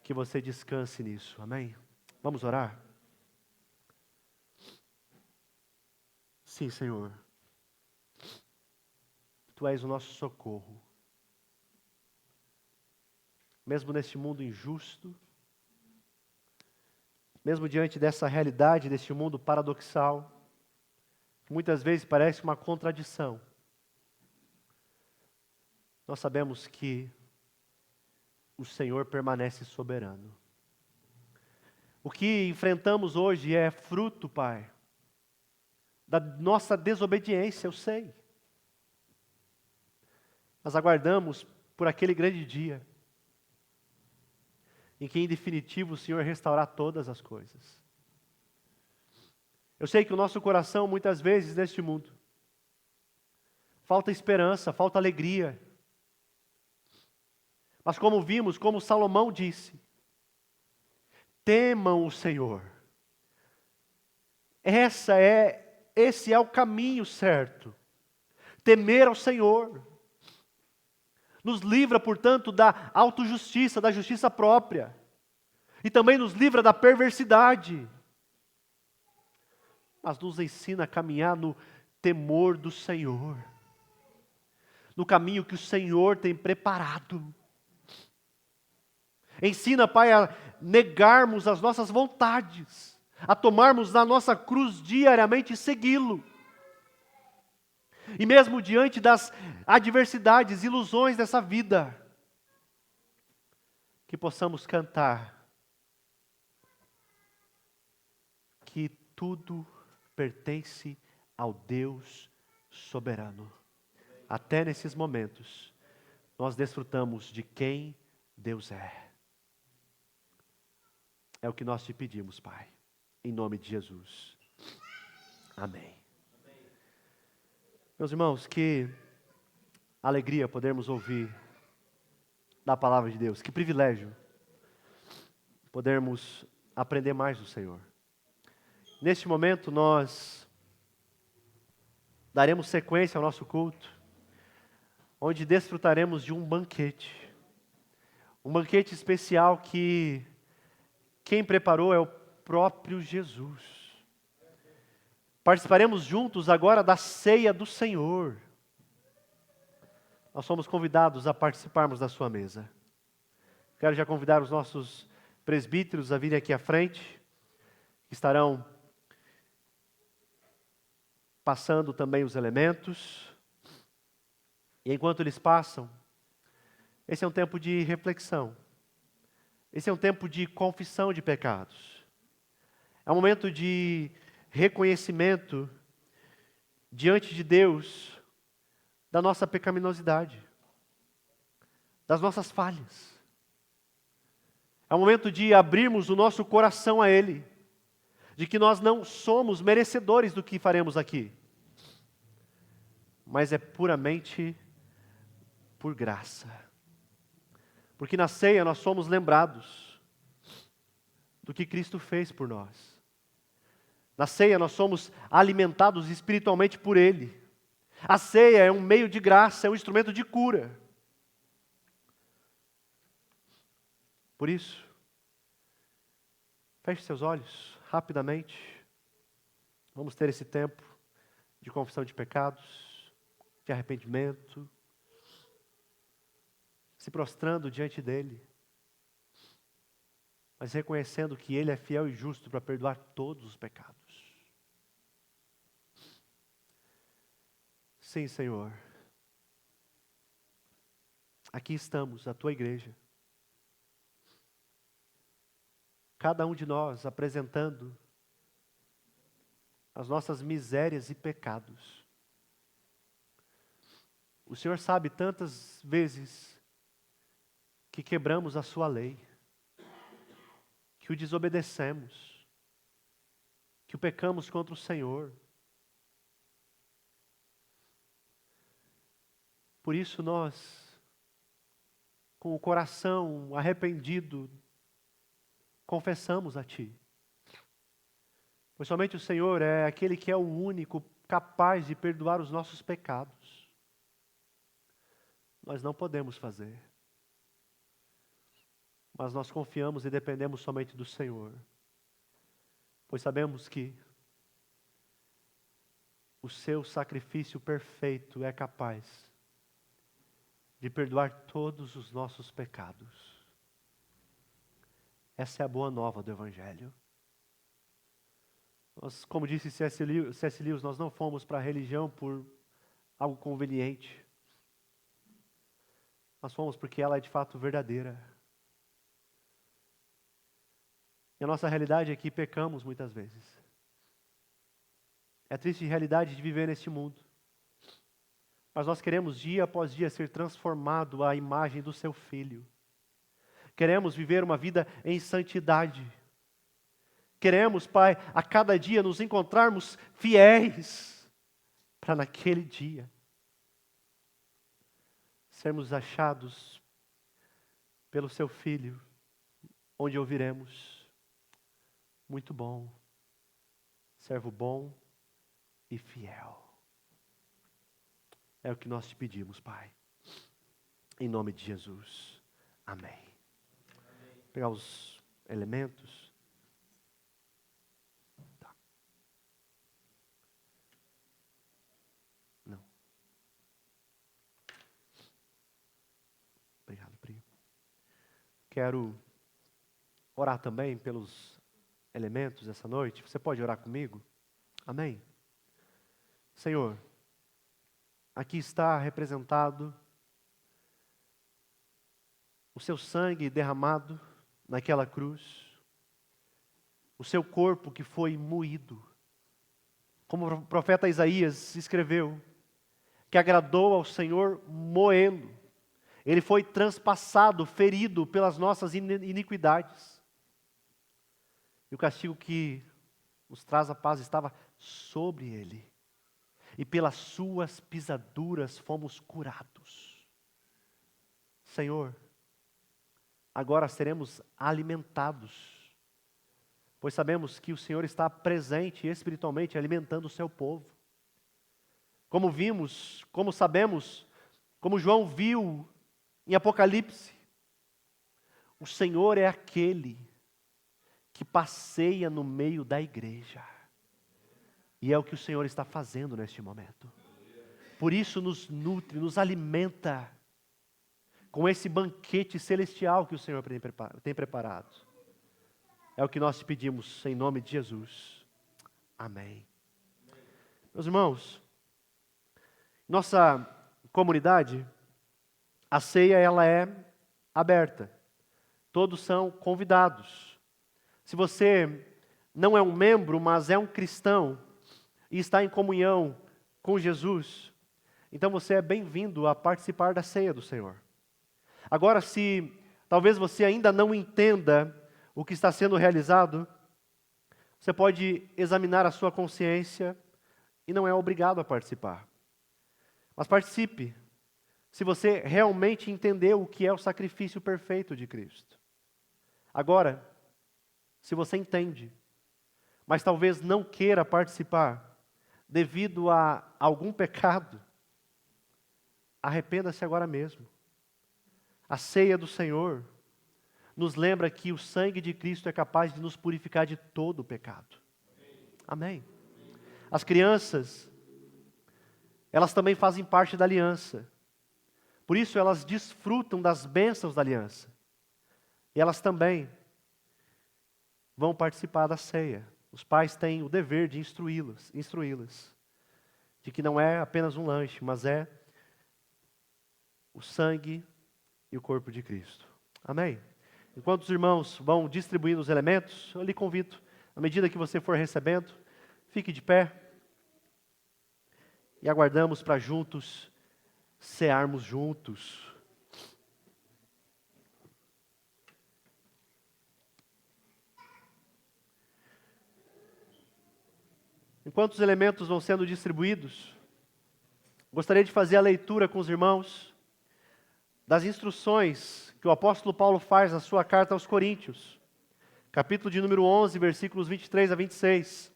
Que você descanse nisso, amém? Vamos orar? Sim, Senhor. Tu és o nosso socorro. Mesmo neste mundo injusto, mesmo diante dessa realidade, deste mundo paradoxal, que muitas vezes parece uma contradição, nós sabemos que o Senhor permanece soberano. O que enfrentamos hoje é fruto, Pai, da nossa desobediência, eu sei. Nós aguardamos por aquele grande dia, em que em definitivo o Senhor restaurar todas as coisas. Eu sei que o nosso coração, muitas vezes neste mundo, falta esperança, falta alegria. Mas como vimos, como Salomão disse, temam o Senhor. Esse é o caminho certo. Temer ao Senhor. Nos livra, portanto, da autojustiça, da justiça própria. E também nos livra da perversidade. Mas nos ensina a caminhar no temor do Senhor. No caminho que o Senhor tem preparado. Ensina, Pai, a negarmos as nossas vontades. A tomarmos a nossa cruz diariamente e segui-lo. E mesmo diante das adversidades, ilusões dessa vida, que possamos cantar que tudo pertence ao Deus soberano. Até nesses momentos, nós desfrutamos de quem Deus é. É o que nós te pedimos, Pai, em nome de Jesus. Amém. Meus irmãos, que alegria podermos ouvir da palavra de Deus. Que privilégio podermos aprender mais do Senhor. Neste momento nós daremos sequência ao nosso culto, onde desfrutaremos de um banquete especial que quem preparou é o próprio Jesus. Participaremos juntos agora da ceia do Senhor. Nós somos convidados a participarmos da sua mesa. Quero já convidar os nossos presbíteros a virem aqui à frente, que estarão passando também os elementos. E enquanto eles passam, esse é um tempo de reflexão. Esse é um tempo de confissão de pecados. É um momento de reconhecimento diante de Deus da nossa pecaminosidade, das nossas falhas. É um momento de abrirmos o nosso coração a Ele, de que nós não somos merecedores do que faremos aqui, mas é puramente por graça. Porque na ceia nós somos lembrados do que Cristo fez por nós. Na ceia nós somos alimentados espiritualmente por Ele. A ceia é um meio de graça, é um instrumento de cura. Por isso, feche seus olhos rapidamente. Vamos ter esse tempo de confissão de pecados, de arrependimento, se prostrando diante dEle, mas reconhecendo que Ele é fiel e justo para perdoar todos os pecados. Sim, Senhor. Aqui estamos, a Tua igreja. Cada um de nós apresentando as nossas misérias e pecados. O Senhor sabe tantas vezes que quebramos a sua lei, que o desobedecemos, que o pecamos contra o Senhor. Por isso nós, com o coração arrependido, confessamos a Ti. Pois somente o Senhor é aquele que é o único capaz de perdoar os nossos pecados. Nós não podemos fazer. Mas nós confiamos e dependemos somente do Senhor. Pois sabemos que o Seu sacrifício perfeito é capaz de perdoar todos os nossos pecados. Essa é a boa nova do Evangelho. Nós, como disse C.S. Lewis, nós não fomos para a religião por algo conveniente. Nós fomos porque ela é de fato verdadeira. E a nossa realidade é que pecamos muitas vezes. É a triste realidade de viver neste mundo. Mas nós queremos dia após dia ser transformado à imagem do Seu Filho. Queremos viver uma vida em santidade. Queremos, Pai, a cada dia nos encontrarmos fiéis para naquele dia sermos achados pelo Seu Filho, onde ouviremos: muito bom, servo bom e fiel. É o que nós te pedimos, Pai. Em nome de Jesus. Amém. Vou pegar os elementos. Tá. Não. Obrigado, Pri. Quero orar também pelos elementos essa noite. Você pode orar comigo? Amém? Senhor, aqui está representado o Seu sangue derramado naquela cruz, o Seu corpo que foi moído, como o profeta Isaías escreveu, que agradou ao Senhor moê-lo. Ele foi transpassado, ferido pelas nossas iniquidades. E o castigo que nos traz a paz estava sobre Ele. E pelas Suas pisaduras fomos curados. Senhor, agora seremos alimentados pois sabemos que o Senhor está presente espiritualmente, alimentando o seu povo. Como vimos, como sabemos, como João viu em Apocalipse, o Senhor é aquele que passeia no meio da igreja. E é o que o Senhor está fazendo neste momento. Por isso nos nutre, nos alimenta com esse banquete celestial que o Senhor tem preparado. É o que nós te pedimos em nome de Jesus. Amém. Meus irmãos, nossa comunidade, a ceia ela é aberta. Todos são convidados. Se você não é um membro, mas é um cristão e está em comunhão com Jesus, então você é bem-vindo a participar da ceia do Senhor. Agora, se talvez você ainda não entenda o que está sendo realizado, você pode examinar a sua consciência e não é obrigado a participar. Mas participe, se você realmente entendeu o que é o sacrifício perfeito de Cristo. Agora, se você entende, mas talvez não queira participar devido a algum pecado, arrependa-se agora mesmo. A ceia do Senhor nos lembra que o sangue de Cristo é capaz de nos purificar de todo o pecado. Amém. As crianças, elas também fazem parte da aliança. Por isso elas desfrutam das bênçãos da aliança. E elas também vão participar da ceia. Os pais têm o dever de instruí-las, de que não é apenas um lanche, mas é o sangue e o corpo de Cristo. Amém? Enquanto os irmãos vão distribuindo os elementos, eu lhe convido, à medida que você for recebendo, fique de pé e aguardamos para juntos cearmos juntos. Enquanto os elementos vão sendo distribuídos, gostaria de fazer a leitura com os irmãos das instruções que o apóstolo Paulo faz na sua carta aos Coríntios, capítulo de número 11, versículos 23 a 26,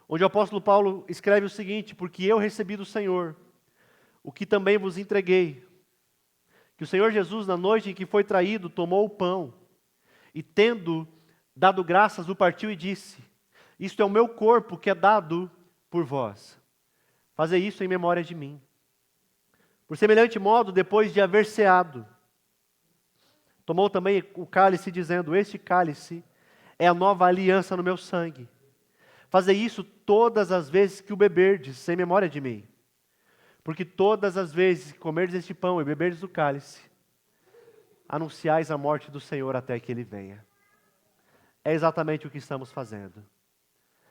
onde o apóstolo Paulo escreve o seguinte: porque eu recebi do Senhor o que também vos entreguei, que o Senhor Jesus, na noite em que foi traído, tomou o pão, e tendo dado graças, o partiu e disse: isto é o meu corpo que é dado por vós. Fazei isso em memória de mim. Por semelhante modo, depois de haver ceado, tomou também o cálice, dizendo: este cálice é a nova aliança no meu sangue. Fazei isso todas as vezes que o beberdes, em memória de mim. Porque todas as vezes que comerdes este pão e beberdes do cálice, anunciais a morte do Senhor até que Ele venha. É exatamente o que estamos fazendo.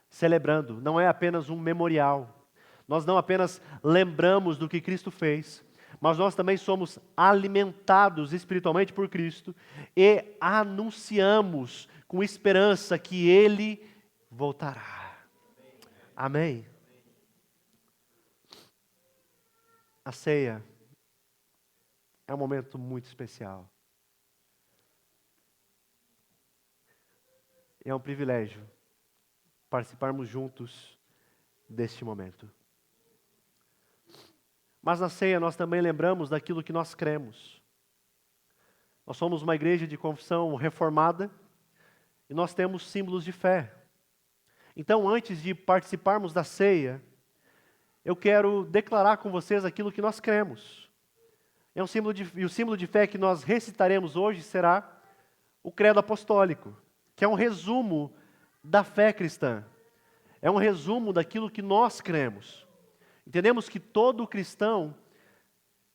Celebrando, não é apenas um memorial. Nós não apenas lembramos do que Cristo fez, mas nós também somos alimentados espiritualmente por Cristo e anunciamos com esperança que Ele voltará. Amém? A ceia é um momento muito especial. É um privilégio participarmos juntos deste momento. Mas na ceia nós também lembramos daquilo que nós cremos. Nós somos uma igreja de confissão reformada e nós temos símbolos de fé. Então, antes de participarmos da ceia, eu quero declarar com vocês aquilo que nós cremos. E o símbolo de fé que nós recitaremos hoje será o credo apostólico, que é um resumo da fé cristã. É um resumo daquilo que nós cremos. Entendemos que todo cristão,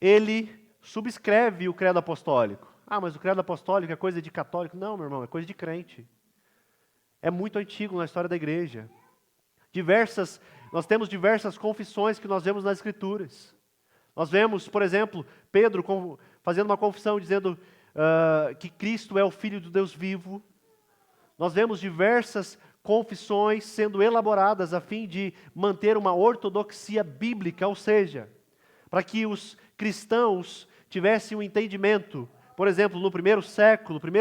ele subscreve o credo apostólico. Ah, mas o credo apostólico é coisa de católico. Não, meu irmão, é coisa de crente. É muito antigo na história da igreja. Nós temos diversas confissões que nós vemos nas Escrituras. Nós vemos, por exemplo, Pedro fazendo uma confissão dizendo que Cristo é o Filho do Deus vivo. Nós vemos diversas confissões sendo elaboradas a fim de manter uma ortodoxia bíblica, ou seja, para que os cristãos tivessem um entendimento. Por exemplo, no primeiro,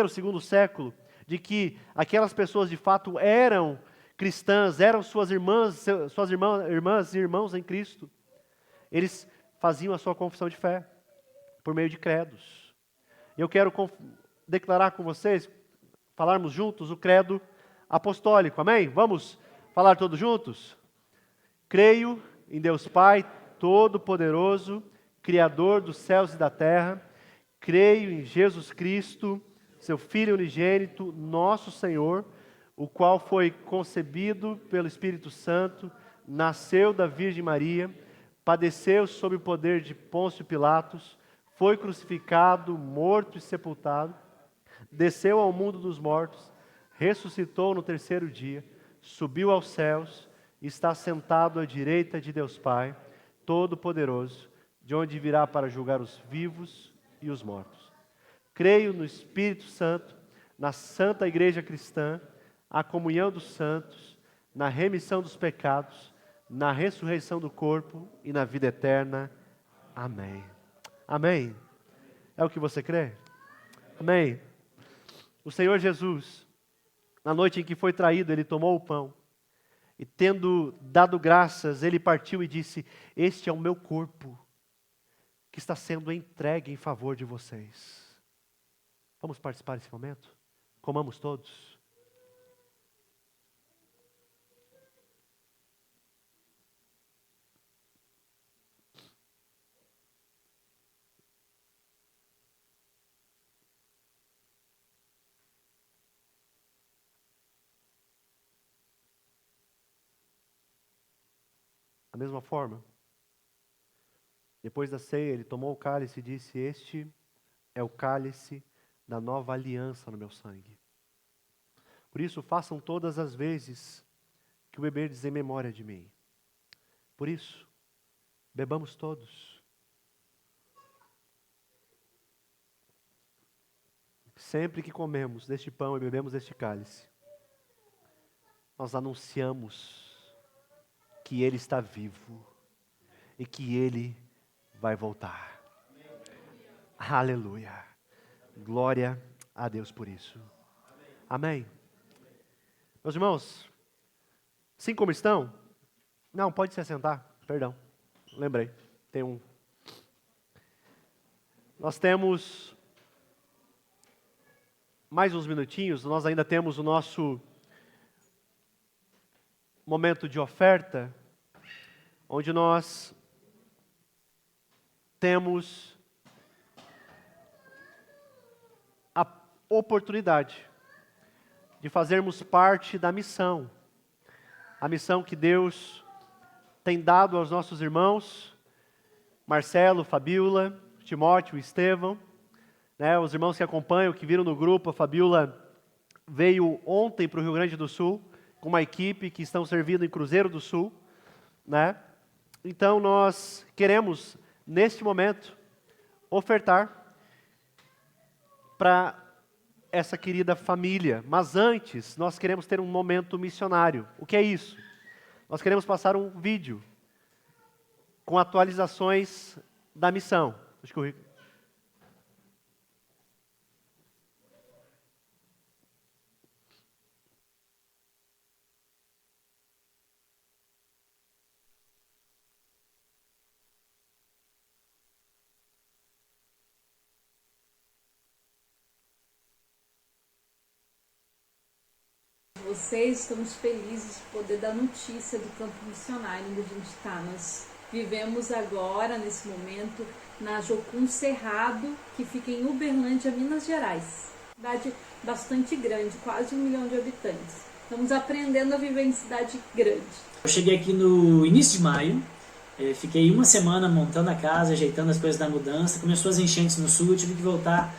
segundo século, de que aquelas pessoas de fato eram cristãs, eram suas irmãs e irmãos em Cristo. Eles faziam a sua confissão de fé por meio de credos. Eu quero declarar com vocês, falarmos juntos o credo apostólico, amém? Vamos falar todos juntos? Creio em Deus Pai Todo-Poderoso, Criador dos céus e da terra. Creio em Jesus Cristo, seu Filho unigênito, nosso Senhor, o qual foi concebido pelo Espírito Santo, nasceu da Virgem Maria, padeceu sob o poder de Pôncio Pilatos, foi crucificado, morto e sepultado, desceu ao mundo dos mortos, ressuscitou no terceiro dia, subiu aos céus, está sentado à direita de Deus Pai, Todo-Poderoso, de onde virá para julgar os vivos e os mortos. Creio no Espírito Santo, na Santa Igreja Cristã, a comunhão dos santos, na remissão dos pecados, na ressurreição do corpo e na vida eterna. Amém. Amém. É o que você crê? Amém. O Senhor Jesus, na noite em que foi traído, Ele tomou o pão e, tendo dado graças, Ele partiu e disse: este é o meu corpo que está sendo entregue em favor de vocês. Vamos participar desse momento? Comamos todos. Da mesma forma, depois da ceia, Ele tomou o cálice e disse: este é o cálice da nova aliança no meu sangue. Por isso, façam todas as vezes que o beberdes em memória de mim. Por isso, bebamos todos. Sempre que comemos deste pão e bebemos deste cálice, nós anunciamos que Ele está vivo e que Ele vai voltar. Aleluia. Glória a Deus por isso. Amém. Meus irmãos, sim como estão? Não, pode se assentar. Perdão, lembrei. Tem um. Nós temos mais uns minutinhos, nós ainda temos o nosso momento de oferta, onde nós temos a oportunidade de fazermos parte da missão, a missão que Deus tem dado aos nossos irmãos, Marcelo, Fabiola, Timóteo, Estevão, né, os irmãos que acompanham, que viram no grupo. A Fabiola veio ontem para o Rio Grande do Sul, com uma equipe que estão servindo em Cruzeiro do Sul, né? Então nós queremos, neste momento, ofertar para essa querida família. Mas antes, nós queremos ter um momento missionário. O que é isso? Nós queremos passar um vídeo com atualizações da missão. Acho que o Rico... Vocês, estamos felizes de poder dar notícia do campo missionário onde a gente está. Nós vivemos agora, nesse momento, na Jocum Cerrado, que fica em Uberlândia, Minas Gerais. Cidade bastante grande, quase 1 milhão de habitantes. Estamos aprendendo a viver em cidade grande. Eu cheguei aqui no início de maio, fiquei uma semana montando a casa, ajeitando as coisas da mudança. Começou as enchentes no sul, eu tive que voltar,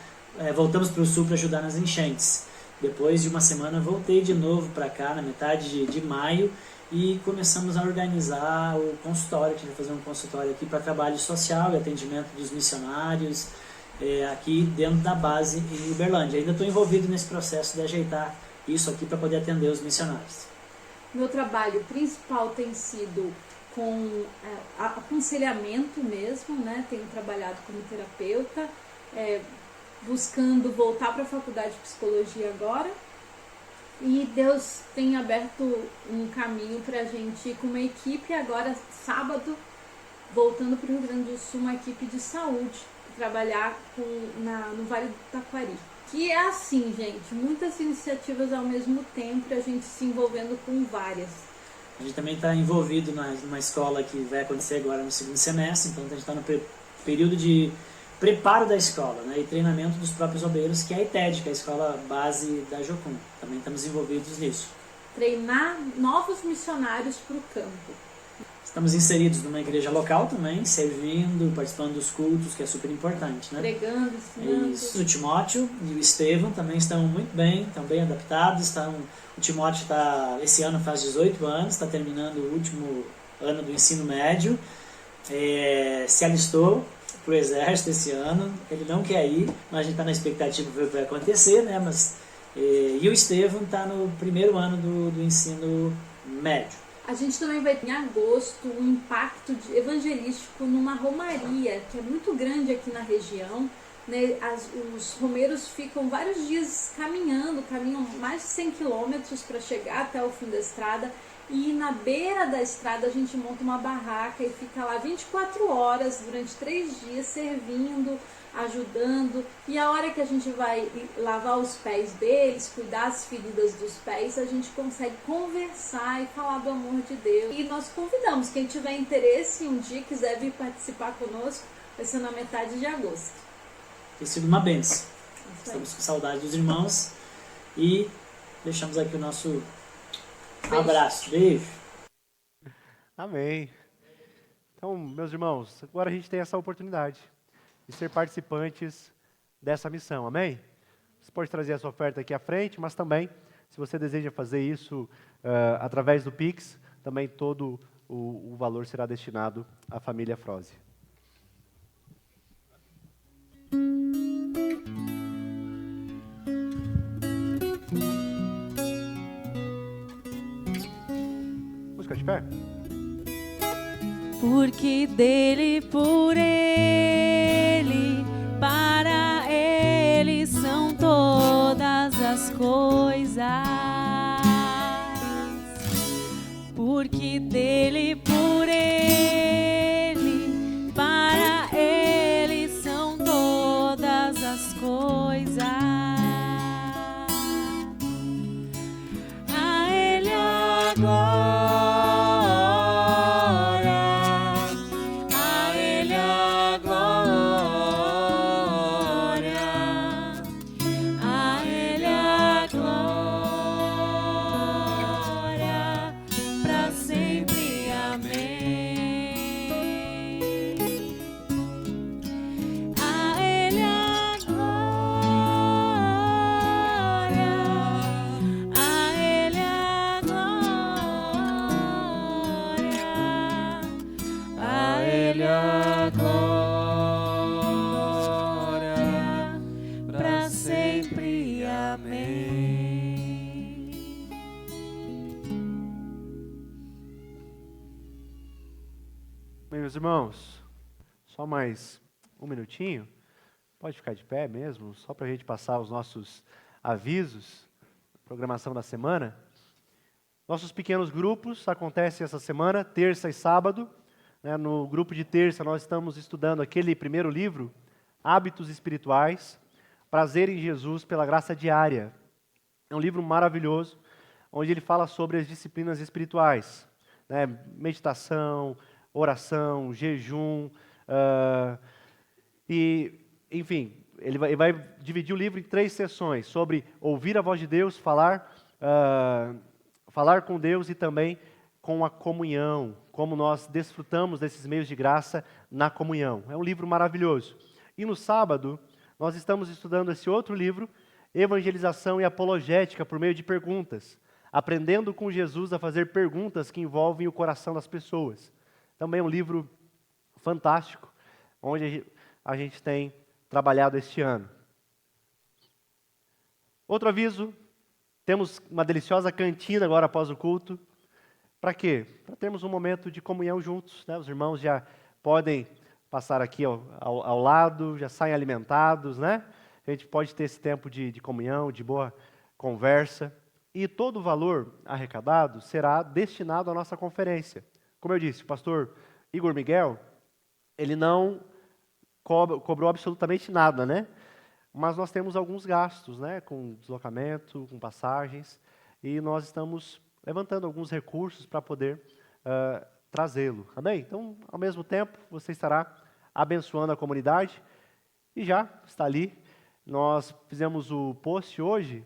voltamos para o sul para ajudar nas enchentes. Depois de uma semana voltei de novo para cá, na metade de maio, e começamos a organizar o consultório. A gente vai fazer um consultório aqui para trabalho social e atendimento dos missionários, aqui dentro da base em Uberlândia. Ainda estou envolvido nesse processo de ajeitar isso aqui para poder atender os missionários. Meu trabalho principal tem sido com aconselhamento mesmo, né? Tenho trabalhado como terapeuta, buscando voltar para a faculdade de psicologia agora E Deus tem aberto um caminho para a gente ir com uma equipe agora, sábado, voltando para o Rio Grande do Sul, uma equipe de saúde, trabalhar no Vale do Taquari. Que é assim, gente, muitas iniciativas ao mesmo tempo, a gente se envolvendo com várias. A gente também está envolvido numa escola que vai acontecer agora no segundo semestre, então a gente está no período de preparo da escola, né, e treinamento dos próprios obreiros, que é a ITED, que é a escola base da Jocum. Também estamos envolvidos nisso. Treinar novos missionários para o campo. Estamos inseridos numa igreja local também, servindo, participando dos cultos, que é super importante, né? Pregando, ensinando. Isso, o Timóteo e o Estevão também estão muito bem, estão bem adaptados. O Timóteo esse ano faz 18 anos, está terminando o último ano do ensino médio, se alistou para o exército esse ano. Ele não quer ir, mas a gente está na expectativa de ver o que vai acontecer, né? E o Estevão está no primeiro ano do ensino médio. A gente também vai ter em agosto um impacto evangelístico numa romaria, que é muito grande aqui na região. Né? Os romeiros ficam vários dias caminham mais de 100 quilômetros para chegar até o fim da estrada. E na beira da estrada a gente monta uma barraca e fica lá 24 horas, durante 3 dias, servindo, ajudando. E a hora que a gente vai lavar os pés deles, cuidar das feridas dos pés, a gente consegue conversar e falar do amor de Deus. E nós convidamos, quem tiver interesse e um dia quiser vir participar conosco, vai ser na metade de agosto. Tem sido uma bênção. Estamos com saudade dos irmãos e deixamos aqui o nosso abraço. Beijo. Amém. Então, meus irmãos, agora a gente tem essa oportunidade de ser participantes dessa missão, amém? Você pode trazer a sua oferta aqui à frente, mas também, se você deseja fazer isso através do Pix, também todo o valor será destinado à família Froze. Vamos ficar de pé? Porque dele, por ele, para ele são todas as coisas. Porque dele, por ele, para ele são todas as coisas. A ele a glória. Meus irmãos, só mais um minutinho. Pode ficar de pé mesmo, só para a gente passar os nossos avisos, programação da semana. Nossos pequenos grupos acontecem essa semana, terça e sábado. Né? No grupo de terça nós estamos estudando aquele primeiro livro, Hábitos Espirituais, Prazer em Jesus pela Graça Diária. É um livro maravilhoso, onde ele fala sobre as disciplinas espirituais, né? Meditação, oração, jejum, enfim, ele vai dividir o livro em 3 sessões, sobre ouvir a voz de Deus, falar com Deus e também com a comunhão, como nós desfrutamos desses meios de graça na comunhão. É um livro maravilhoso. E no sábado, nós estamos estudando esse outro livro, Evangelização e Apologética, por meio de perguntas, aprendendo com Jesus a fazer perguntas que envolvem o coração das pessoas. Também é um livro fantástico, onde a gente tem trabalhado este ano. Outro aviso, temos uma deliciosa cantina agora após o culto. Para quê? Para termos um momento de comunhão juntos, né? Os irmãos já podem passar aqui ao lado, já saem alimentados, né? A gente pode ter esse tempo de comunhão, de boa conversa. E todo o valor arrecadado será destinado à nossa conferência. Como eu disse, o pastor Igor Miguel, ele não cobrou absolutamente nada, né? Mas nós temos alguns gastos, né? Com deslocamento, com passagens, e nós estamos levantando alguns recursos para poder trazê-lo. Amém? Então, ao mesmo tempo, você estará abençoando a comunidade e já está ali. Nós fizemos o post hoje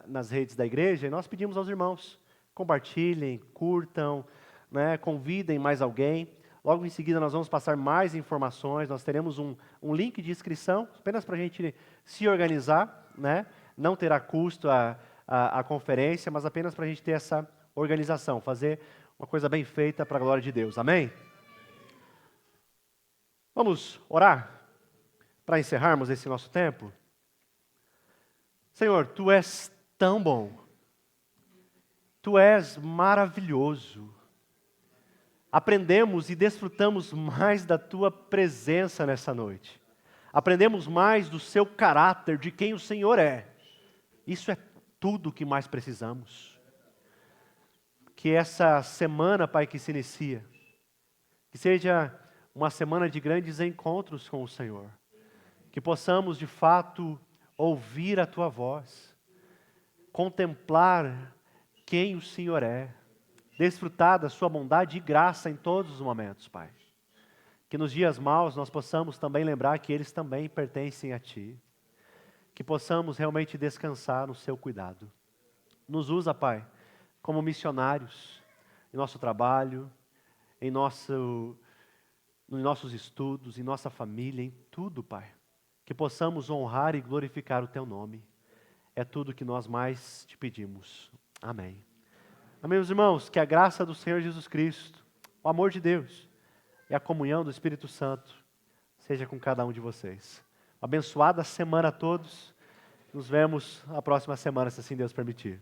nas redes da igreja e nós pedimos aos irmãos, compartilhem, curtam, né, convidem mais alguém. Logo em seguida nós vamos passar mais informações, nós teremos um link de inscrição, apenas para a gente se organizar, né? Não terá custo a conferência, mas apenas para a gente ter essa organização, fazer uma coisa bem feita para a glória de Deus. Amém? Vamos orar para encerrarmos esse nosso tempo? Senhor, Tu és tão bom, Tu és maravilhoso. Aprendemos e desfrutamos mais da Tua presença nessa noite. Aprendemos mais do Seu caráter, de quem o Senhor é. Isso é tudo o que mais precisamos. Que essa semana, Pai, que se inicia, que seja uma semana de grandes encontros com o Senhor. Que possamos, de fato, ouvir a Tua voz, contemplar quem o Senhor é, desfrutar da Sua bondade e graça em todos os momentos, Pai. Que nos dias maus nós possamos também lembrar que eles também pertencem a Ti. Que possamos realmente descansar no Seu cuidado. Nos usa, Pai, como missionários em nosso trabalho, nos nossos estudos, em nossa família, em tudo, Pai. Que possamos honrar e glorificar o Teu nome. É tudo que nós mais Te pedimos. Amém. Amém, meus irmãos, que a graça do Senhor Jesus Cristo, o amor de Deus e a comunhão do Espírito Santo seja com cada um de vocês. Abençoada semana a todos. Nos vemos na próxima semana, se assim Deus permitir.